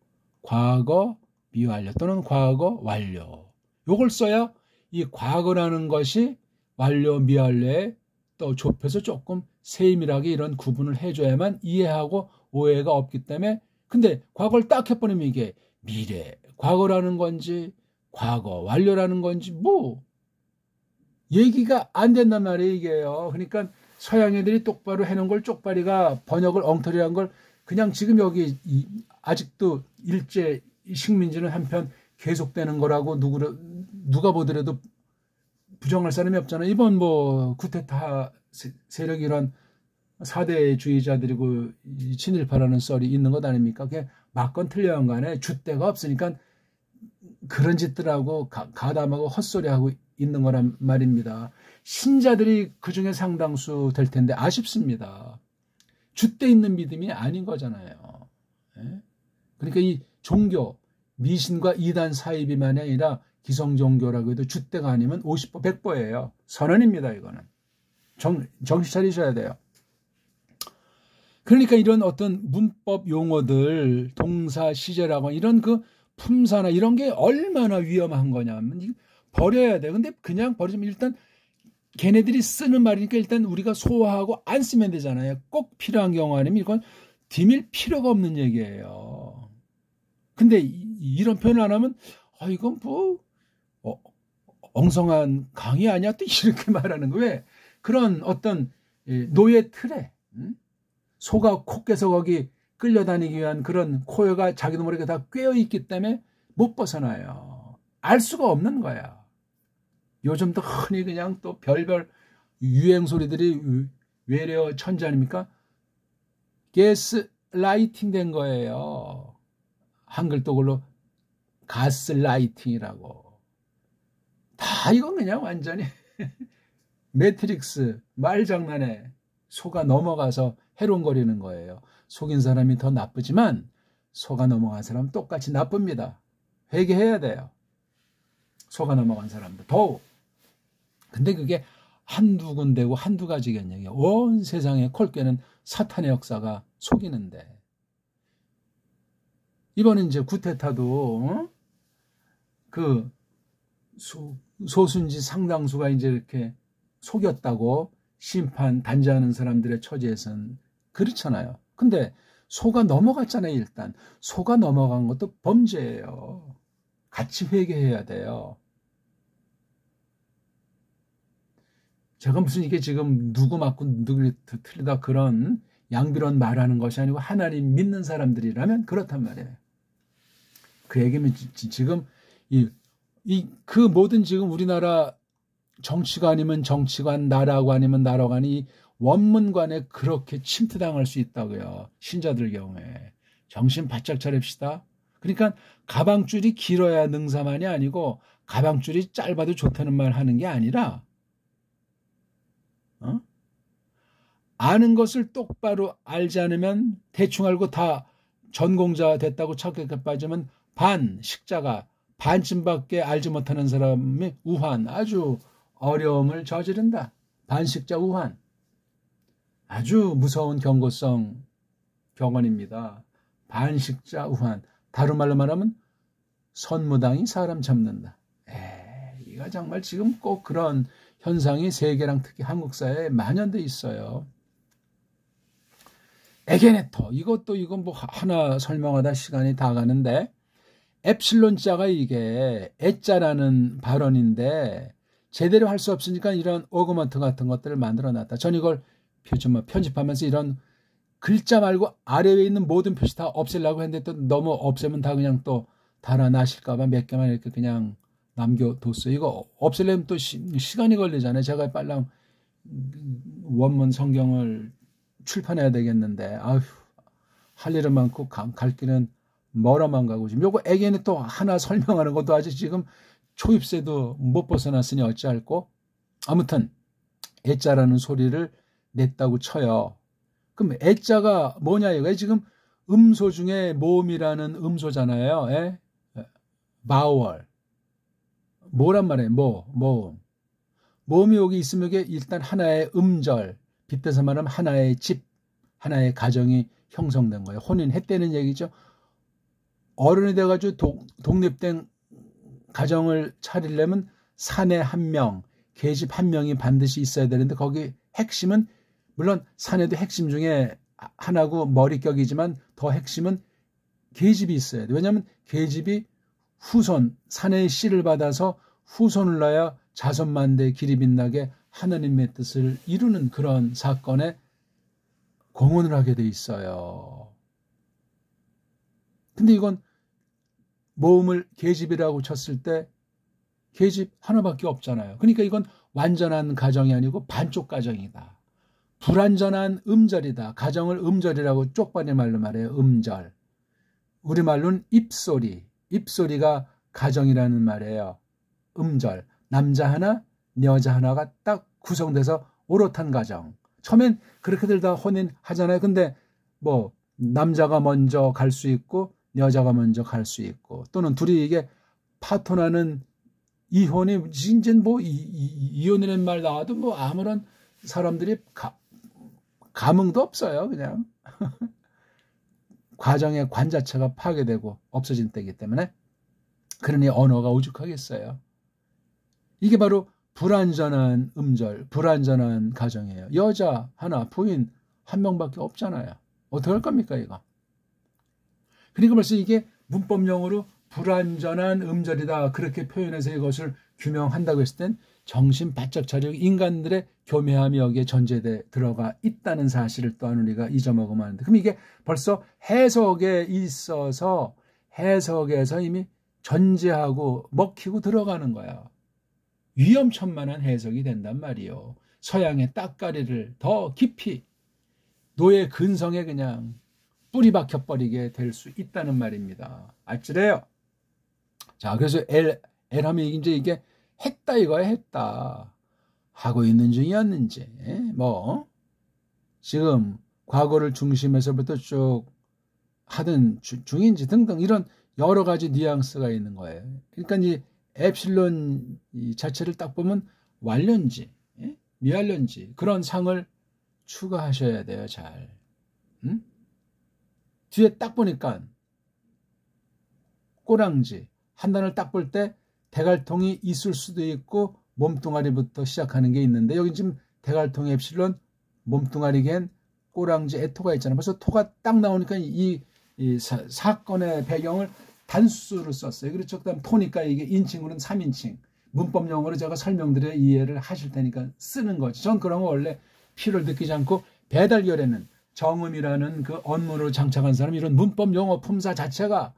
과거 미완료 또는 과거 완료. 요걸 써야 이 과거라는 것이 완료 미완료에 또 좁혀서 조금 세밀하게 이런 구분을 해줘야만 이해하고 오해가 없기 때문에. 근데 과거를 딱 해버리면 이게 미래 과거라는 건지 과거 완료라는 건지 얘기가 안 된단 말이에요. 이게요. 그러니까 서양 애들이 똑바로 해놓은 걸 쪽발이가 번역을 엉터리한 걸 그냥 지금 여기 아직도 일제 식민지는 한편 계속되는 거라고 누가 보더라도 부정할 사람이 없잖아요. 이번 뭐 쿠데타 세력이 이런 사대주의자들이고 친일파라는 썰이 있는 것 아닙니까? 그게 맞건 틀려한 간에 줏대가 없으니까 그런 짓들하고 가담하고 헛소리하고 있는 거란 말입니다. 신자들이 그중에 상당수 될 텐데 아쉽습니다. 줏대 있는 믿음이 아닌 거잖아요. 그러니까 이 종교, 미신과 이단 사이비만이 아니라 기성종교라고 해도 줏대가 아니면 50보, 100보예요. 선언입니다, 이거는. 정신 차리셔야 돼요. 그러니까 이런 어떤 문법 용어들, 동사, 시제라고 이런 그 품사나 이런 게 얼마나 위험한 거냐면 버려야 돼요. 근데 그냥 버리면 일단 걔네들이 쓰는 말이니까 일단 우리가 소화하고 안 쓰면 되잖아요. 꼭 필요한 경우 아니면 이건 디밀 필요가 없는 얘기예요. 근데 이런 표현을 안 하면 이건 뭐 엉성한 강의 아니야? 또 이렇게 말하는 거예요. 왜? 그런 어떤 노예 틀에 소가 콧께서 거기 끌려다니기 위한 그런 코어가 자기도 모르게 다 꿰어있기 때문에 못 벗어나요. 알 수가 없는 거야. 요즘도 흔히 그냥 또 별별 유행 소리들이 외래어 천재 아닙니까? 가스라이팅 된 거예요. 한글독으로 가스라이팅이라고. 다 이건 그냥 완전히 매트릭스 말장난에 소가 넘어가서 해롱거리는 거예요. 속인 사람이 더 나쁘지만 소가 넘어간 사람은 똑같이 나쁩니다. 회개해야 돼요. 소가 넘어간 사람도 더욱. 근데 그게 한두 군데고 한두 가지겠냐. 온 세상에 콜깨는 사탄의 역사가 속이는데. 이번에 이제 쿠데타도 그 소순지 상당수가 이제 이렇게 속였다고 심판 단죄하는 사람들의 처지에선 그렇잖아요. 근데 소가 넘어갔잖아요. 일단 소가 넘어간 것도 범죄예요. 같이 회개해야 돼요. 제가 무슨 이게 지금 누구 맞고 누구 틀리다 그런 양비론 말하는 것이 아니고 하나님 믿는 사람들이라면 그렇단 말이에요. 그 얘기면 지금 그 모든 지금 우리나라 정치관이면 정치관, 나라고 아니면 나라관이 원문관에 그렇게 침투당할 수 있다고요. 신자들 경우에. 정신 바짝 차립시다. 그러니까 가방줄이 길어야 능사만이 아니고 가방줄이 짧아도 좋다는 말 하는 게 아니라 아는 것을 똑바로 알지 않으면 대충 알고 다 전공자 됐다고 착각에 빠지면 식자가 반쯤밖에 알지 못하는 사람이 우환, 아주 어려움을 저지른다. 반식자 우환. 아주 무서운 경고성 병언입니다. 반식자 우환. 다른 말로 말하면 선무당이 사람 잡는다. 이거 정말 지금 꼭 그런 현상이 세계랑 특히 한국 사회에 만연돼 있어요. 에게네토. 이건 뭐 하나 설명하다 시간이 다 가는데 엡실론자가 이게 애자라는 발언인데 제대로 할 수 없으니까 이런 어그먼트 같은 것들을 만들어놨다. 전 이걸 편집하면서 이런 글자 말고 아래 위에 있는 모든 표시 다 없애려고 했는데 또 너무 없애면 다 그냥 또 달아나실까 봐 몇 개만 이렇게 그냥 남겨뒀어요. 이거 없애려면 또 시간이 걸리잖아요. 제가 빨랑 원문 성경을 출판해야 되겠는데 할 일은 많고 갈 길은 멀어만 가고 지금 요거 애기는 또 하나 설명하는 것도 아직 지금 초입세도 못 벗어났으니 어찌할꼬. 아무튼 애자라는 소리를 냈다고 쳐요. 그럼 애자가 뭐냐 이거예요. 지금 음소 중에 모음이라는 음소잖아요. 바월. 뭐란 말이에요. 모음. 모음이 여기 있으면 이게 일단 하나의 음절, 빗대서 말하면 하나의 집, 하나의 가정이 형성된 거예요. 혼인했다는 얘기죠. 어른이 돼가지고 독립된 가정을 차리려면 사내 한 명, 계집 한 명이 반드시 있어야 되는데 거기 핵심은 물론 사내도 핵심 중에 하나고 머리격이지만 더 핵심은 계집이 있어야 돼요. 왜냐하면 계집이 후손, 사내의 씨를 받아서 후손을 낳아야 자손만대의 길이 빛나게 하나님의 뜻을 이루는 그런 사건에 공헌을 하게 돼 있어요. 근데 이건 모음을 계집이라고 쳤을 때 계집 하나밖에 없잖아요. 그러니까 이건 완전한 가정이 아니고 반쪽 가정이다. 불완전한 음절이다. 가정을 음절이라고 쪽반의 말로 말해요. 음절. 우리말로는 입소리. 입소리가 가정이라는 말이에요. 음절. 남자 하나, 여자 하나가 딱 구성돼서 오롯한 가정. 처음엔 그렇게들 다 혼인하잖아요. 근데 뭐 남자가 먼저 갈 수 있고 여자가 먼저 갈 수 있고 또는 둘이 이게 파토나는 이혼이 이제 뭐 이혼이라는 말 나와도 뭐 아무런 사람들이 감흥도 없어요. 그냥 과정의 관 자체가 파괴되고 없어진 때이기 때문에 그러니 언어가 오죽하겠어요. 이게 바로 불완전한 음절, 불완전한 가정이에요. 여자 하나, 부인 한 명밖에 없잖아요. 어떻게 할 겁니까 이거? 그러니까 벌써 이게 문법용어로 불완전한 음절이다 그렇게 표현해서 이것을 규명한다고 했을 땐 정신 바짝 차려 인간들의 교묘함이 여기에 전제돼 들어가 있다는 사실을 또한 우리가 잊어먹으면 안 돼. 그럼 이게 벌써 해석에 있어서 해석에서 이미 전제하고 먹히고 들어가는 거야. 위험천만한 해석이 된단 말이요. 서양의 따까리를 더 깊이 노예 근성에 그냥 뿌리 박혀버리게 될 수 있다는 말입니다. 아찔해요. 자, 그래서 엘함이 이제 이게 했다 이거야, 했다. 하고 있는 중이었는지, 뭐, 지금 과거를 중심에서부터 쭉 하던 중인지 등등 이런 여러 가지 뉘앙스가 있는 거예요. 그러니까 이 엡실론 자체를 딱 보면 완료인지, 미완료인지 그런 상을 추가하셔야 돼요, 잘. 응? 뒤에 딱 보니까 꼬랑지 한 단을 딱 볼 때 대갈통이 있을 수도 있고 몸뚱아리부터 시작하는 게 있는데 여기 지금 대갈통 엡실론 몸뚱아리겐 꼬랑지 애토가 있잖아요. 벌써 토가 딱 나오니까 이 사건의 배경을 단수로 썼어요. 그렇죠. 그다음 토니까 이게 인칭으로는 3인칭. 문법 용어로 제가 설명드려 이해를 하실 테니까 쓰는 거죠. 전 그런 거 원래 필요를 느끼지 않고 배달결에는 정음이라는 그 언문으로 장착한 사람 이런 문법 용어 품사 자체가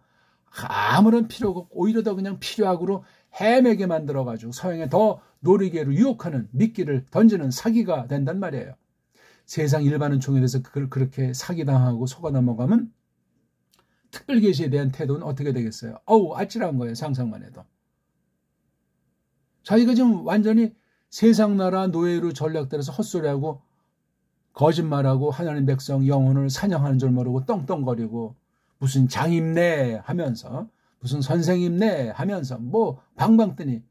아무런 필요가 없고 오히려 더 그냥 필요하고로 헤매게 만들어가지고 서양에 더 놀이개로 유혹하는 미끼를 던지는 사기가 된단 말이에요. 세상 일반은 총회에서 그걸 그렇게 사기당하고 속아 넘어가면 특별계시에 대한 태도는 어떻게 되겠어요? 어우, 아찔한 거예요. 상상만 해도. 자기가 지금 완전히 세상 나라 노예로 전략들에서 헛소리하고 거짓말하고 하나님 백성 영혼을 사냥하는 줄 모르고 떵떵거리고 무슨 장임네 하면서 무슨 선생님네 하면서 뭐 방방 뜨니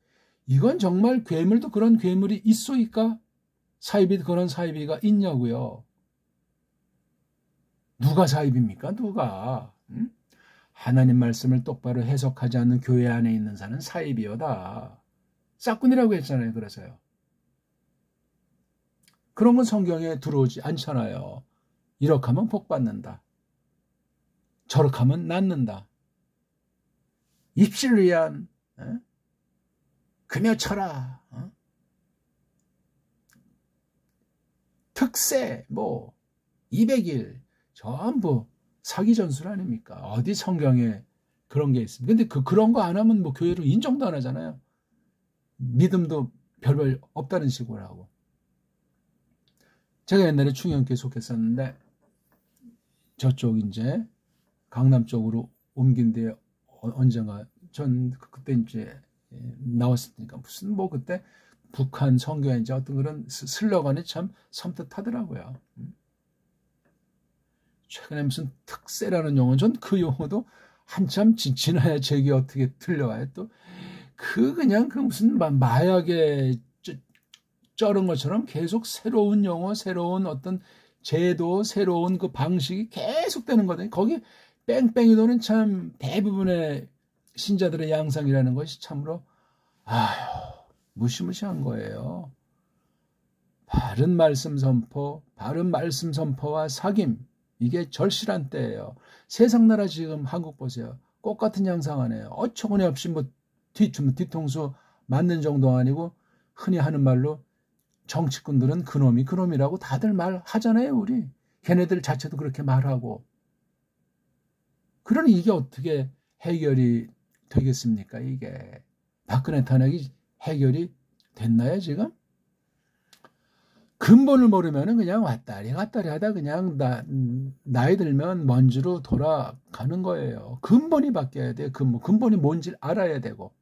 이건 정말 괴물도 그런 괴물이 있소이까? 사이비 그런 사이비가 있냐고요. 누가 사이비입니까? 누가? 응? 하나님 말씀을 똑바로 해석하지 않는 교회 안에 있는 자는 사이비여다. 싹군이라고 했잖아요. 그래서요. 그런 건 성경에 들어오지 않잖아요. 이렇게 하면 복 받는다. 저렇게 하면 낫는다. 입시를 위한 금여쳐라. 특세 뭐 200일 전부 사기 전술 아닙니까? 어디 성경에 그런 게 있습니까? 근데 그런 거 안 하면 뭐 교회로 인정도 안 하잖아요. 믿음도 별별 없다는 식으로 하고. 제가 옛날에 충영교에 속했었는데 저쪽 이제 강남 쪽으로 옮긴 뒤에 언젠가 전 그때 이제 나왔으니까 무슨 뭐 그때 북한 선교인지 어떤 그런 슬로건이 참 섬뜩하더라고요. 최근에 무슨 특세라는 용어, 전 그 용어도 한참 지나야 제게 어떻게 들려와요. 또 그냥 그 무슨 마약에 쩔은 것처럼 계속 새로운 용어, 새로운 어떤 제도, 새로운 그 방식이 계속 되는 거거든요. 거기 뺑뺑이 도는 참 대부분의 신자들의 양상이라는 것이 참으로 무시무시한 거예요. 바른 말씀 선포, 바른 말씀 선포와 사귐, 이게 절실한 때예요. 세상 나라 지금 한국 보세요. 꽃같은 양상 안에요. 어처구니 없이 뭐 뒤통수 맞는 정도 아니고 흔히 하는 말로 정치꾼들은 그놈이 그놈이라고 다들 말하잖아요. 우리 걔네들 자체도 그렇게 말하고. 그러니 이게 어떻게 해결이 되겠습니까? 이게 박근혜 탄핵이 해결이 됐나요 지금? 근본을 모르면 그냥 왔다리 갔다리 하다 그냥 나이 들면 먼지로 돌아가는 거예요. 근본이 바뀌어야 돼요. 근본이 뭔지 알아야 되고.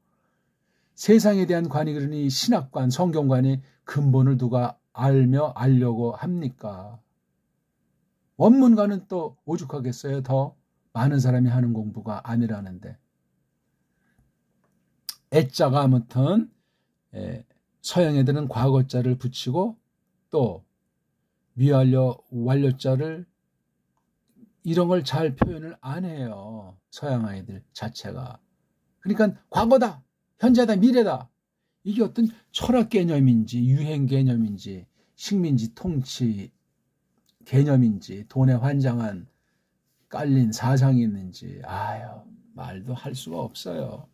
세상에 대한 관이 그러니 신학관, 성경관이 근본을 누가 알려고 합니까? 원문가는 또 오죽하겠어요. 더 많은 사람이 하는 공부가 아니라는데. 애자가 아무튼 서양 애들은 과거자를 붙이고 또 미완료 완료자를 이런 걸 잘 표현을 안 해요. 서양 아이들 자체가. 그러니까 과거다, 현재다, 미래다. 이게 어떤 철학 개념인지 유행 개념인지 식민지 통치 개념인지 돈에 환장한 깔린 사상이 있는지 말도 할 수가 없어요.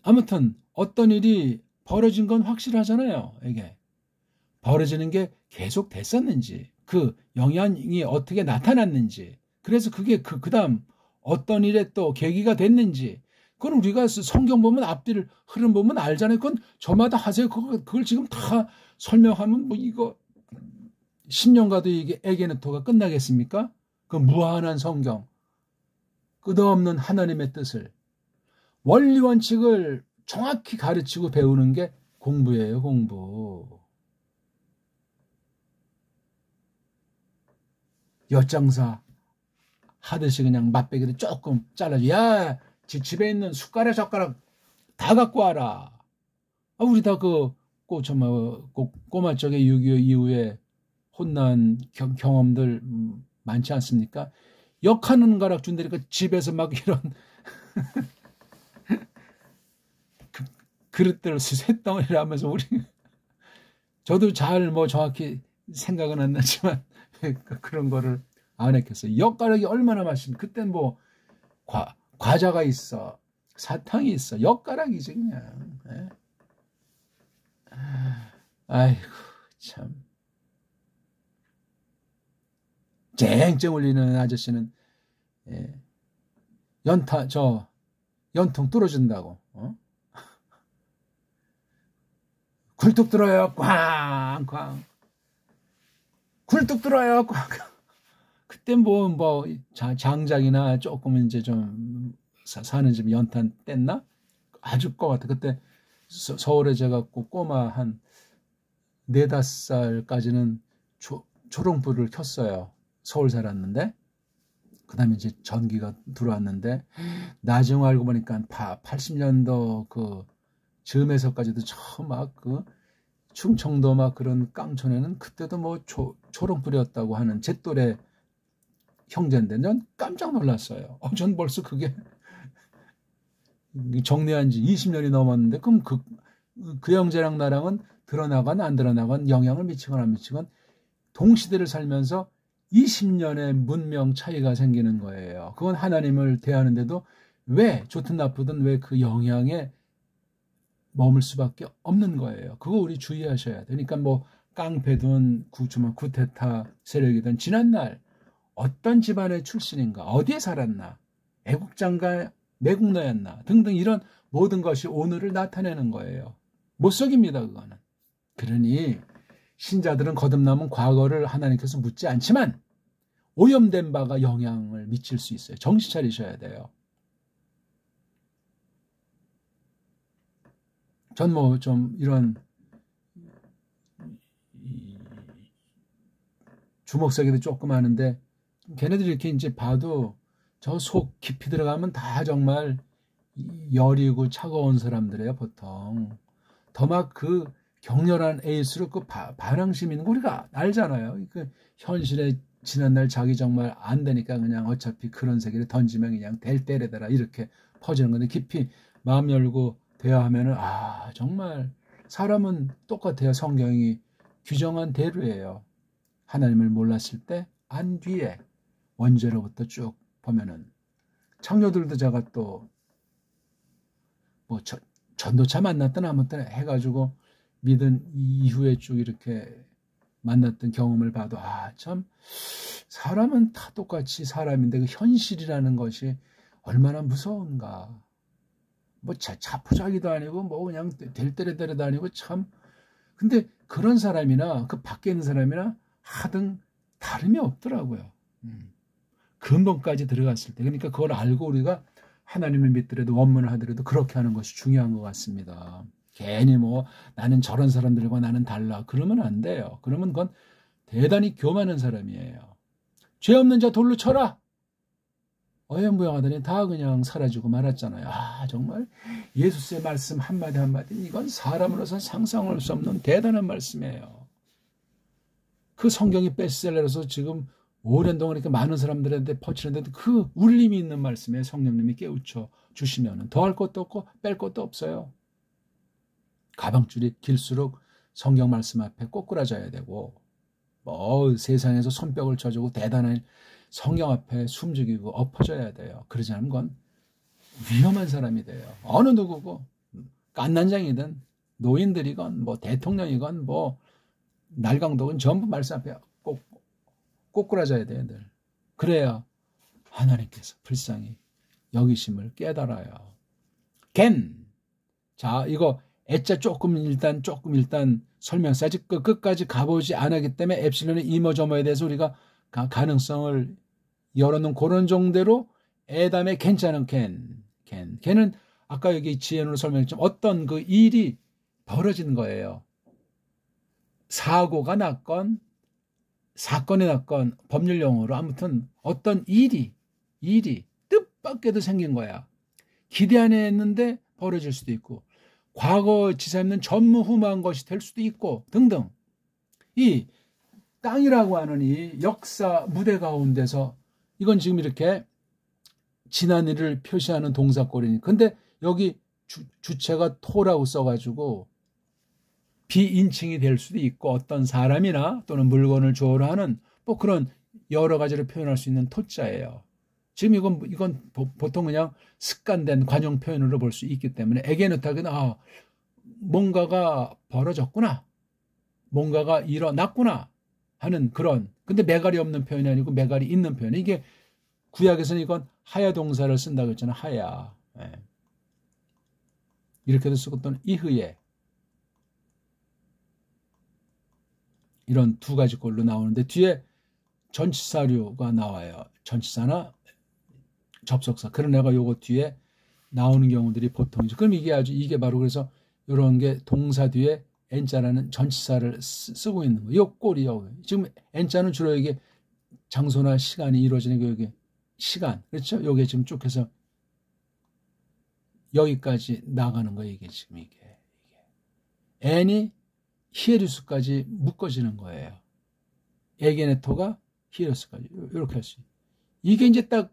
아무튼 어떤 일이 벌어진 건 확실하잖아요. 이게 벌어지는 게 계속 됐었는지 그 영향이 어떻게 나타났는지 그래서 그게 그다음 어떤 일에 또 계기가 됐는지 그건 우리가 성경 보면 앞뒤를 흐름 보면 알잖아요. 그건 저마다 하세요. 그걸 지금 다 설명하면 뭐 이거 10년 가도 이게 에게네토가 끝나겠습니까? 그 무한한 성경 끝없는 하나님의 뜻을 원리 원칙을 정확히 가르치고 배우는 게 공부예요. 공부. 엿장사 하듯이 그냥 맛배기를 조금 잘라줘. 야, 집에 있는 숟가락 젓가락 다 갖고 와라. 우리 다 꼬마 쪽에 6.25 이후에 혼난 경험들 많지 않습니까? 역하는 가락 준다니까 집에서 막 이런 그릇들을 쇳덩어리를 하면서 저도 잘 정확히 생각은 안 나지만 그런 거를 안 했겠어요. 엿가락이 얼마나 맛있는 그땐 과자가 있어 사탕이 있어 엿가락이지 그냥. 아이고 참 쨍쨍 울리는 아저씨는 연통 뚫어준다고 굴뚝 들어요 꽝꽝 굴뚝 들어요 꽝꽝. 그때 장작이나 조금 이제 좀 사는 집 연탄 뗐나 아주 것 같아. 그때 서울에 제가 꼬마 한 4-5살까지는 초롱불을 켰어요. 서울 살았는데 그 다음에 이제 전기가 들어왔는데 나중에 알고 보니까 80년도 그 즈음에서까지도 처음 충청도 그런 깡촌에는 그때도 초롱불이었다고 하는 제 또래 형제인데 전 깜짝 놀랐어요. 전 벌써 그게 정리한 지 20년이 넘었는데 그럼 그 형제랑 나랑은 드러나건 안 드러나건 영향을 미치건 안 미치건 동시대를 살면서 20년의 문명 차이가 생기는 거예요. 그건 하나님을 대하는데도 왜 좋든 나쁘든 왜 그 영향에 머물 수밖에 없는 거예요. 그거 우리 주의하셔야 돼. 그러니까 깡패든 쿠데타 세력이든 지난날 어떤 집안의 출신인가 어디에 살았나 애국자인가 매국노였나 등등 이런 모든 것이 오늘을 나타내는 거예요. 못 속입니다 그거는. 그러니 신자들은 거듭남은 과거를 하나님께서 묻지 않지만 오염된 바가 영향을 미칠 수 있어요. 정신 차리셔야 돼요. 전 좀 이런 주먹색이도 조금 하는데 걔네들이 이렇게 이제 봐도 저 속 깊이 들어가면 다 정말 여리고 차가운 사람들이에요. 보통 더 그 격렬한 에이스로 반항심 있는 거 우리가 알잖아요. 그 현실에 지난날 자기 정말 안 되니까 그냥 어차피 그런 세계를 던지면 그냥 될 때래더라 이렇게 퍼지는 건데 깊이 마음 열고 대화하면은 정말 사람은 똑같아요. 성경이 규정한 대로예요. 하나님을 몰랐을 때 안 뒤에 원죄로부터 쭉 보면은 창녀들도 제가 또 전도차 만났던 아무튼 해가지고 믿은 이후에 쭉 이렇게 만났던 경험을 봐도 참 사람은 다 똑같이 사람인데 그 현실이라는 것이 얼마나 무서운가. 뭐 자포자기도 아니고 뭐 그냥 될 때려대려도 아니고 참. 근데 그런 사람이나 그 밖에 있는 사람이나 하등 다름이 없더라고요. 근본까지 들어갔을 때. 그러니까 그걸 알고 우리가 하나님을 믿더라도 원문을 하더라도 그렇게 하는 것이 중요한 것 같습니다. 괜히 뭐 나는 저런 사람들과 나는 달라 그러면 안 돼요. 그러면 그건 대단히 교만한 사람이에요. 죄 없는 자 돌로 쳐라. 어영부영하더니 다 그냥 사라지고 말았잖아요. 정말 예수의 말씀 한마디 한마디 이건 사람으로서는 상상할 수 없는 대단한 말씀이에요. 그 성경이 베스트셀러로서 지금 오랜 동안 이렇게 많은 사람들한테 퍼치는데 그 울림이 있는 말씀에 성령님이 깨우쳐 주시면 더할 것도 없고 뺄 것도 없어요. 가방줄이 길수록 성경 말씀 앞에 꼬꾸라져야 되고 세상에서 손뼉을 쳐주고 대단한 성경 앞에 숨죽이고 엎어져야 돼요. 그러지 않으면 건 위험한 사람이 돼요. 어느 누구고 깐난장이든 노인들이건 뭐 대통령이건 뭐 날강도건 전부 말씀 앞에 꼬꾸라져야 돼요. 늘. 그래야 하나님께서 불쌍히 여기심을 깨달아요. 자, 이거 애자 조금 일단 설명서 아직 끝까지 가보지 않았기 때문에 엡실론의 이모저모에 대해서 우리가 가능성을 열어놓은 그런 정도로 에담의 괜찮은 걔는 아까 여기 지혜론으로 설명했지만 어떤 그 일이 벌어진 거예요. 사고가 났건 사건이 났건 법률용어로 아무튼 어떤 일이 뜻밖에도 생긴 거야. 기대 안 했는데 벌어질 수도 있고 과거 지사님은 전무후무한 것이 될 수도 있고 등등. 이 땅이라고 하는 이 역사 무대 가운데서 이건 지금 이렇게 지난 일을 표시하는 동사꼴이니 근데 여기 주체가 토라고 써가지고 비인칭이 될 수도 있고 어떤 사람이나 또는 물건을 주어로 하는 뭐 그런 여러 가지를 표현할 수 있는 토자예요. 지금 이건 보통 그냥 습관된 관용 표현으로 볼 수 있기 때문에 에게노타기는 뭔가가 벌어졌구나. 뭔가가 일어났구나 하는 그런 근데 매갈이 없는 표현이 아니고 매갈이 있는 표현. 이게 구약에서는 이건 하야 동사를 쓴다고 했잖아요. 하야. 이렇게도 쓰고 또는 이흐에 이런 두 가지 꼴로 나오는데 뒤에 전치사류가 나와요. 전치사나 접속사. 그런 애가 요거 뒤에 나오는 경우들이 보통이죠. 그럼 이게 바로 그래서 이런 게 동사 뒤에 N자라는 전치사를 쓰고 있는 거예요. 요 꼴이요. 지금 N자는 주로 이게 장소나 시간이 이루어지는 게 여기 시간. 그렇죠? 요게 지금 쭉 해서 여기까지 나가는 거예요. 이게 지금 이게. N이 히에리스까지 묶어지는 거예요. 에게네토가 히에리스까지 이렇게 할 수 있어요. 이게 이제 딱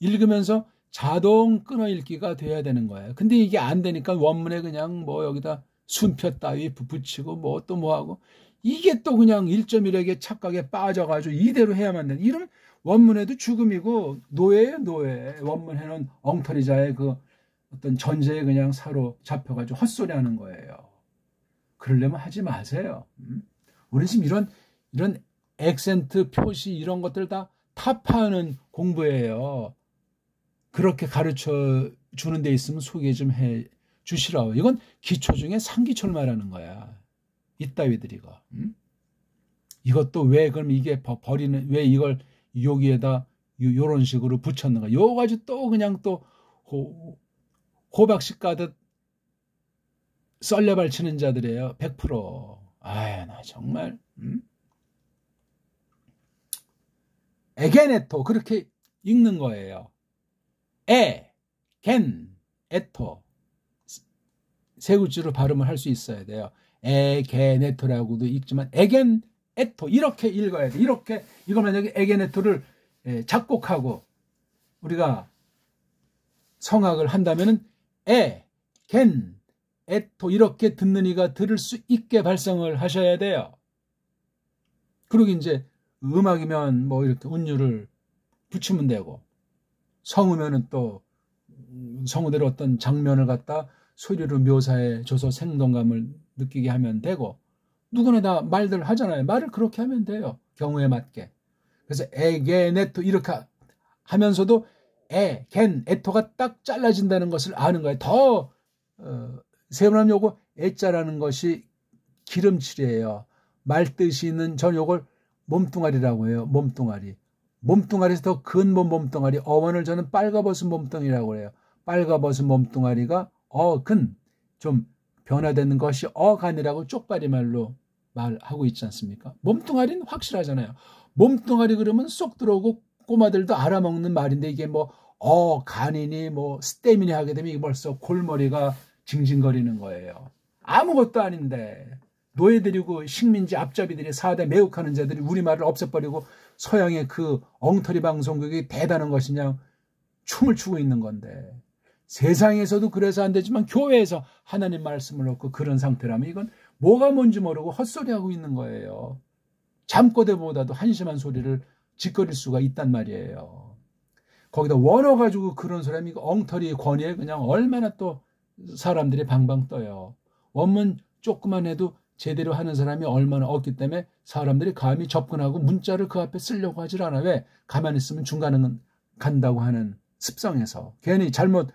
읽으면서 자동 끊어 읽기가 돼야 되는 거예요. 근데 이게 안 되니까 원문에 그냥 뭐 여기다 순표 따위 붙이고 뭐 또 뭐하고 이게 또 그냥 1.1에게 착각에 빠져가지고 이대로 해야만 되는 이런 원문에도 죽음이고 노예예요. 노예. 원문에는 엉터리자의 그 어떤 전제에 그냥 사로잡혀가지고 헛소리 하는 거예요. 그러려면 하지 마세요. 우리 지금 이런 액센트 표시 이런 것들 다 타파하는 공부예요. 그렇게 가르쳐 주는 데 있으면 소개 좀 해 주시라고. 이건 기초 중에 상기초를 말하는 거야. 이따위들이고. 이것도 왜 그럼 이게 버리는 왜 이걸 여기에다 요런 식으로 붙였는가. 요 가지고 또 그냥 또 호박씨 가듯 썰레발 치는 자들이에요. 100%. 나 정말. 에게네토 그렇게 읽는 거예요. 에겐에토 세 글자로 발음을 할 수 있어야 돼요. 에게네토라고도 읽지만 에겐에토 이렇게 읽어야 돼. 이렇게 이거 만약에 에게네토를 작곡하고 우리가 성악을 한다면은 에겐에토 이렇게 듣는 이가 들을 수 있게 발성을 하셔야 돼요. 그리고 이제 음악이면 뭐 이렇게 운율을 붙이면 되고 성우면은 또 성우대로 어떤 장면을 갖다 소리로 묘사해 줘서 생동감을 느끼게 하면 되고, 누구나 다 말들 하잖아요. 말을 그렇게 하면 돼요. 경우에 맞게. 그래서 에게네토 이렇게 하면서도 겐, 에토가 딱 잘라진다는 것을 아는 거예요. 더 세분하면 요거 애자라는 것이 기름칠이에요. 말뜻이 있는 전 요걸 몸뚱아리라고 해요. 몸뚱아리. 몸뚱아리에서 더 근본 몸뚱아리. 어원을 저는 빨가벗은 몸뚱이라고 해요. 빨가벗은 몸뚱아리가 어근, 좀 변화되는 것이 어간이라고 쪽발이말로 말하고 있지 않습니까? 몸뚱아리는 확실하잖아요. 몸뚱아리 그러면 쏙 들어오고 꼬마들도 알아먹는 말인데, 이게 뭐 간이니 뭐 스테미니 하게 되면 이게 벌써 골머리가 징징거리는 거예요. 아무것도 아닌데 노예들이고 식민지 앞잡이들이 4대 매혹하는 자들이 우리말을 없애버리고 서양의 그 엉터리 방송국이 대단한 것이냐 춤을 추고 있는 건데, 세상에서도 그래서 안 되지만 교회에서 하나님 말씀을 놓고 그런 상태라면 이건 뭐가 뭔지 모르고 헛소리하고 있는 거예요. 잠꼬대보다도 한심한 소리를 짓거릴 수가 있단 말이에요. 거기다 원어 가지고 그런 사람이 엉터리 권위에 그냥 얼마나 또 사람들이 방방 떠요. 원문 조금만 해도 제대로 하는 사람이 얼마나 없기 때문에 사람들이 감히 접근하고 문자를 그 앞에 쓰려고 하질 않아. 왜? 가만히 있으면 중간은 간다고 하는 습성에서. 괜히 잘못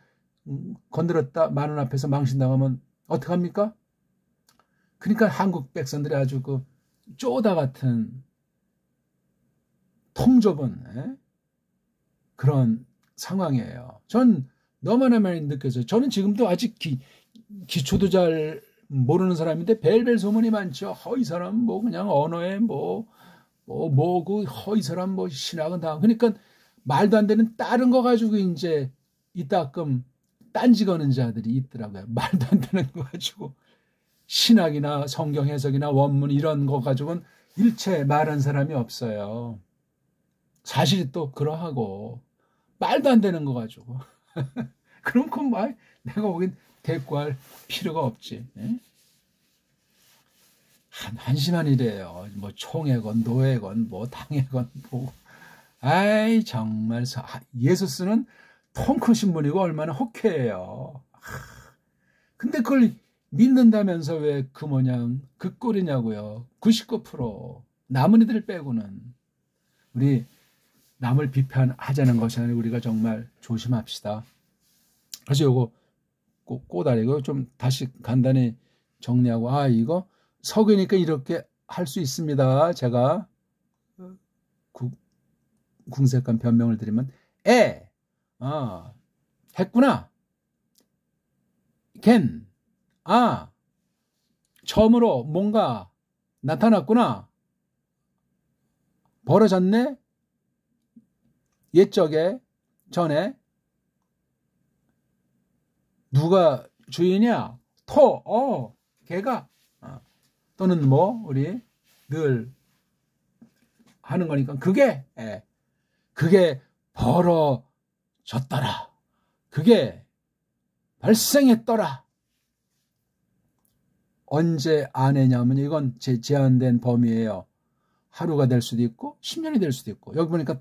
건드렸다 많은 앞에서 망신당하면 어떡합니까? 그러니까 한국 백성들이 아주 그 쪼다 같은 통좁은 그런 상황이에요. 전 너무나 많이 느껴져요. 저는 지금도 아직 기초도 잘 모르는 사람인데 벨벨 소문이 많죠. 이 사람 뭐 그냥 언어에 이 사람 뭐 신학은 다. 그러니까 말도 안 되는 다른 거 가지고 이제 이따끔 딴지 거는 자들이 있더라고요. 말도 안 되는 거 가지고 신학이나 성경 해석이나 원문 이런 거 가지고는 일체 말한 사람이 없어요. 사실이 또 그러하고 말도 안 되는 거 가지고 그럼 그 말 내가 보기엔 대꾸할 필요가 없지. 한심한 일이에요. 뭐 총회건 노회건 뭐 당회건 뭐 아이 정말 예수스는 통 크신 분이고 얼마나 혹해해요. 근데 그걸 믿는다면서 왜 그 모양 그 꼴이냐고요. 99% 남은 이들 빼고는. 우리 남을 비판하자는 것이 아니라 우리가 정말 조심합시다. 그래서 요거 꼬다리고 좀 다시 간단히 정리하고, 이거 석이니까 이렇게 할 수 있습니다. 제가 궁색한 변명을 드리면 했구나. 겐 처음으로 뭔가 나타났구나. 벌어졌네. 옛적에 전에 누가 주인이야? 걔가 또는 뭐 우리 늘 하는 거니까 그게 벌어졌더라. 그게 발생했더라. 언제 아내냐면 이건 제한된 범위예요. 하루가 될 수도 있고 10년이 될 수도 있고, 여기 보니까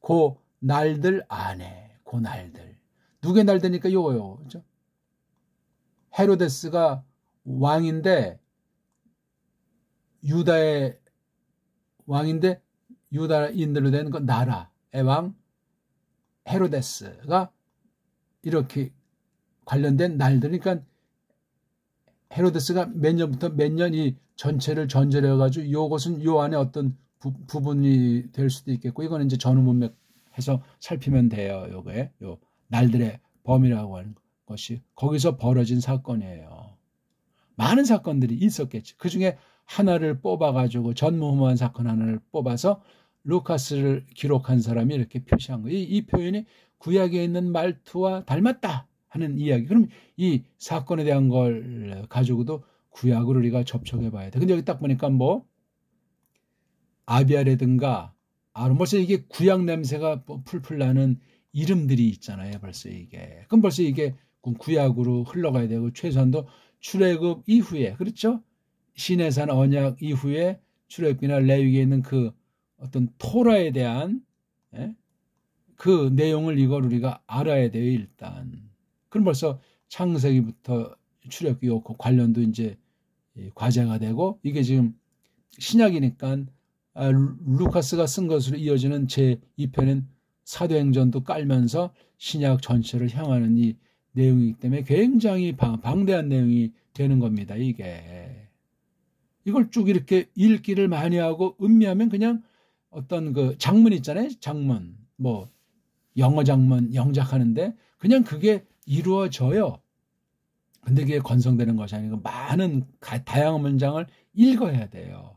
그 날들 안에 그 날들 누구의 날되니까 요거요. 그죠? 헤로데스가 왕인데 유다의 왕인데 유다인들로 된 그 나라의 왕 헤로데스가 이렇게 관련된 날들. 그러니까 헤로데스가 몇 년부터 몇 년 이 전체를 전제해가지고 요것은 요 안에 어떤 부분이 될 수도 있겠고, 이거는 이제 전후문맥해서 살피면 돼요. 요게 요 날들의 범위라고 하는 것이 거기서 벌어진 사건이에요. 많은 사건들이 있었겠지. 그 중에 하나를 뽑아가지고 전무후무한 사건 하나를 뽑아서 루카스를 기록한 사람이 이렇게 표시한 거예요. 이 표현이 구약에 있는 말투와 닮았다 하는 이야기. 그럼 이 사건에 대한 걸 가지고도 구약으로 우리가 접촉해 봐야 돼. 근데 여기 딱 보니까 뭐 아비아라든가 벌써 이게 구약 냄새가 풀풀 나는 이름들이 있잖아요. 벌써 이게. 그럼 벌써 이게 구약으로 흘러가야 되고, 최소한도 출애굽 이후에, 그렇죠? 시내산 언약 이후에 출애굽이나 레위기에 있는 그 어떤 토라에 대한 그 내용을 이걸 우리가 알아야 돼요. 일단. 그럼 벌써 창세기부터 출애굽기 관련도 이제 과제가 되고, 이게 지금 신약이니까 루카스가 쓴 것으로 이어지는 제2편은 사도행전도 깔면서 신약 전체를 향하는 이 내용이기 때문에 굉장히 방대한 내용이 되는 겁니다. 이걸 쭉 이렇게 읽기를 많이 하고 음미하면 그냥 어떤 그 장문 있잖아요. 장문, 뭐 영어 장문 영작하는데 그냥 그게 이루어져요. 근데 그게 건성되는 것이 아니고 많은 다양한 문장을 읽어야 돼요.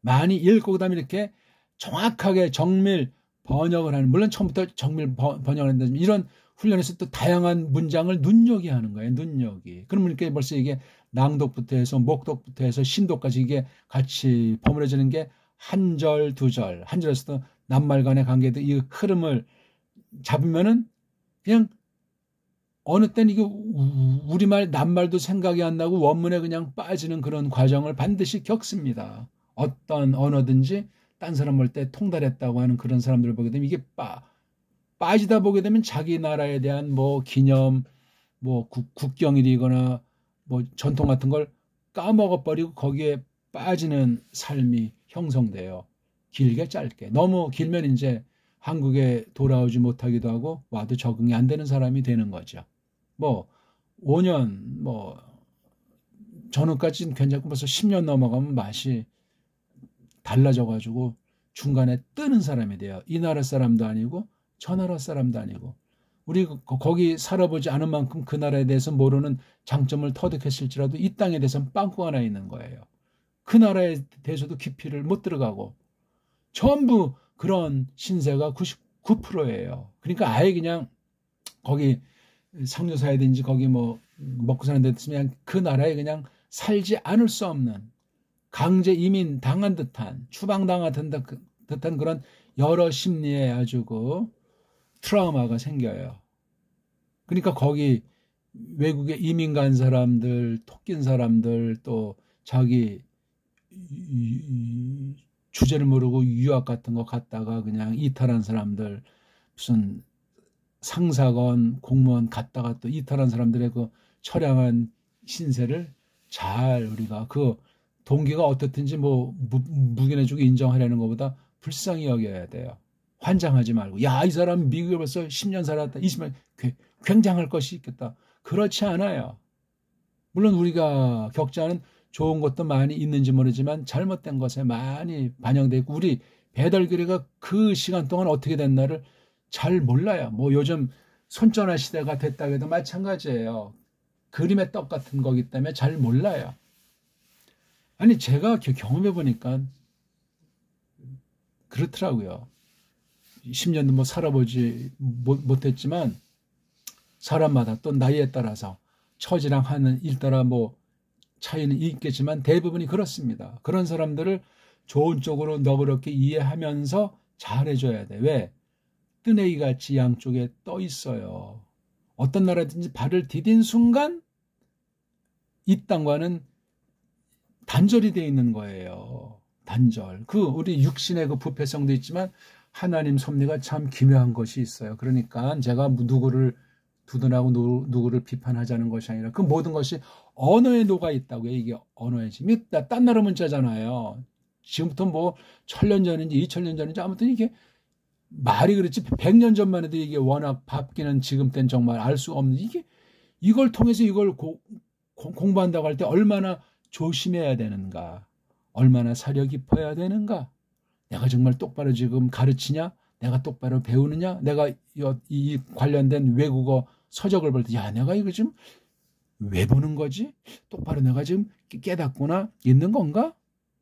많이 읽고 그다음에 이렇게 정확하게 정밀 번역을 하는, 물론 처음부터 정밀 번역을 한다면 이런 훈련에서 또 다양한 문장을 눈여기 하는 거예요. 눈여기. 그러면 이렇게 벌써 이게 낭독부터 해서 목독부터 해서 신독까지 이게 같이 버무려지는 게 한 절, 두 절, 한 절에서도 낱말 간의 관계도 이 흐름을 잡으면은 그냥 어느 때는 이게 우리말 낱말도 생각이 안 나고 원문에 그냥 빠지는 그런 과정을 반드시 겪습니다. 어떤 언어든지 딴 사람 볼 때 통달했다고 하는 그런 사람들을 보게 되면 이게 빠지다 보게 되면 자기 나라에 대한 뭐 기념, 뭐 국경일이거나 뭐 전통 같은 걸 까먹어버리고 거기에 빠지는 삶이 형성돼요. 길게 짧게. 너무 길면 이제 한국에 돌아오지 못하기도 하고 와도 적응이 안 되는 사람이 되는 거죠. 뭐 5년 뭐 전후까지는 괜찮고 벌써 10년 넘어가면 맛이 달라져가지고 중간에 뜨는 사람이 돼요. 이 나라 사람도 아니고 저 나라 사람도 아니고 우리 거기 살아보지 않은 만큼 그 나라에 대해서 모르는 장점을 터득했을지라도 이 땅에 대해서는 빵꾸가 나 있는 거예요. 그 나라에 대해서도 깊이를 못 들어가고 전부 그런 신세가 99%예요. 그러니까 아예 그냥 거기 상류사회든지 거기 뭐 먹고 사는 데 있으면 그 나라에 그냥 살지 않을 수 없는 강제 이민 당한 듯한 추방당한 듯한 그런 여러 심리에 아주 그 트라우마가 생겨요. 그러니까 거기 외국에 이민 간 사람들, 토낀 사람들, 또 자기 주제를 모르고 유학 같은 거 갔다가 그냥 이탈한 사람들, 무슨 상사건 공무원 갔다가 또 이탈한 사람들의 그 처량한 신세를 잘 우리가 그 동기가 어떻든지 뭐 묵인해주고 인정하려는 것보다 불쌍히 여겨야 돼요. 환장하지 말고 야, 이 사람 미국에 벌써 10년 살았다, 20년, 굉장할 것이 있겠다. 그렇지 않아요. 물론 우리가 겪자는 좋은 것도 많이 있는지 모르지만 잘못된 것에 많이 반영되어 있고 우리 배달거리가 그 시간 동안 어떻게 됐나를 잘 몰라요. 뭐 요즘 손전화 시대가 됐다고 해도 마찬가지예요. 그림의 떡 같은 거기 때문에 잘 몰라요. 아니 제가 경험해 보니까 그렇더라고요. 10년도 뭐 살아보지 못했지만 사람마다 또 나이에 따라서 처지랑 하는 일 따라 뭐 차이는 있겠지만 대부분이 그렇습니다. 그런 사람들을 좋은 쪽으로 너그럽게 이해하면서 잘해줘야 돼. 왜? 뜨내기같이 양쪽에 떠 있어요. 어떤 나라든지 발을 디딘 순간 이 땅과는 단절이 되어 있는 거예요. 단절. 우리 육신의 그 부패성도 있지만 하나님 섭리가 참 기묘한 것이 있어요. 그러니까 제가 누구를 두둔하고 누구를 비판하자는 것이 아니라 그 모든 것이 언어에 녹아 있다고요. 이게 언어의 힘이 딴 나라 문자잖아요. 지금부터 뭐 1000년 전인지 2000년 전인지 아무튼 이게 말이 그렇지 100년 전만 해도 이게 워낙 바뀌는 지금 땐 정말 알 수 없는 이걸 통해서 이걸 공부한다고 할 때 얼마나 조심해야 되는가, 얼마나 사려 깊어야 되는가, 내가 정말 똑바로 지금 가르치냐, 내가 똑바로 배우느냐, 내가 이 관련된 외국어 서적을 볼 때 야, 내가 이거 지금 왜 보는 거지? 똑바로 내가 지금 깨닫거나 있는 건가?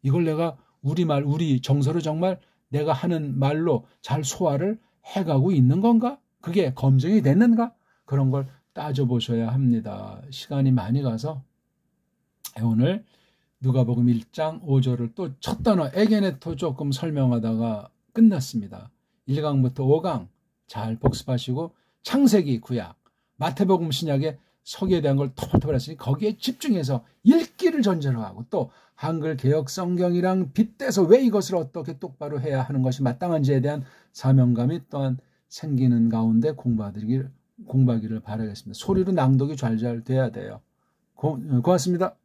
이걸 내가 우리말, 우리 정서로 정말 내가 하는 말로 잘 소화를 해가고 있는 건가? 그게 검증이 됐는가? 그런 걸 따져보셔야 합니다. 시간이 많이 가서 오늘 누가복음 1장 5절을 또 첫 단어 에게네토 조금 설명하다가 끝났습니다. 1강부터 5강 잘 복습하시고 창세기 구약, 마태복음 신약의 서기에 대한 걸 토벌토벌 했으니 거기에 집중해서 읽기를 전제로 하고 또 한글 개역 성경이랑 빗대서 왜 이것을 어떻게 똑바로 해야 하는 것이 마땅한지에 대한 사명감이 또한 생기는 가운데 공부하기를 공부하기를 바라겠습니다. 소리로 낭독이 잘 돼야 돼요. 고맙습니다.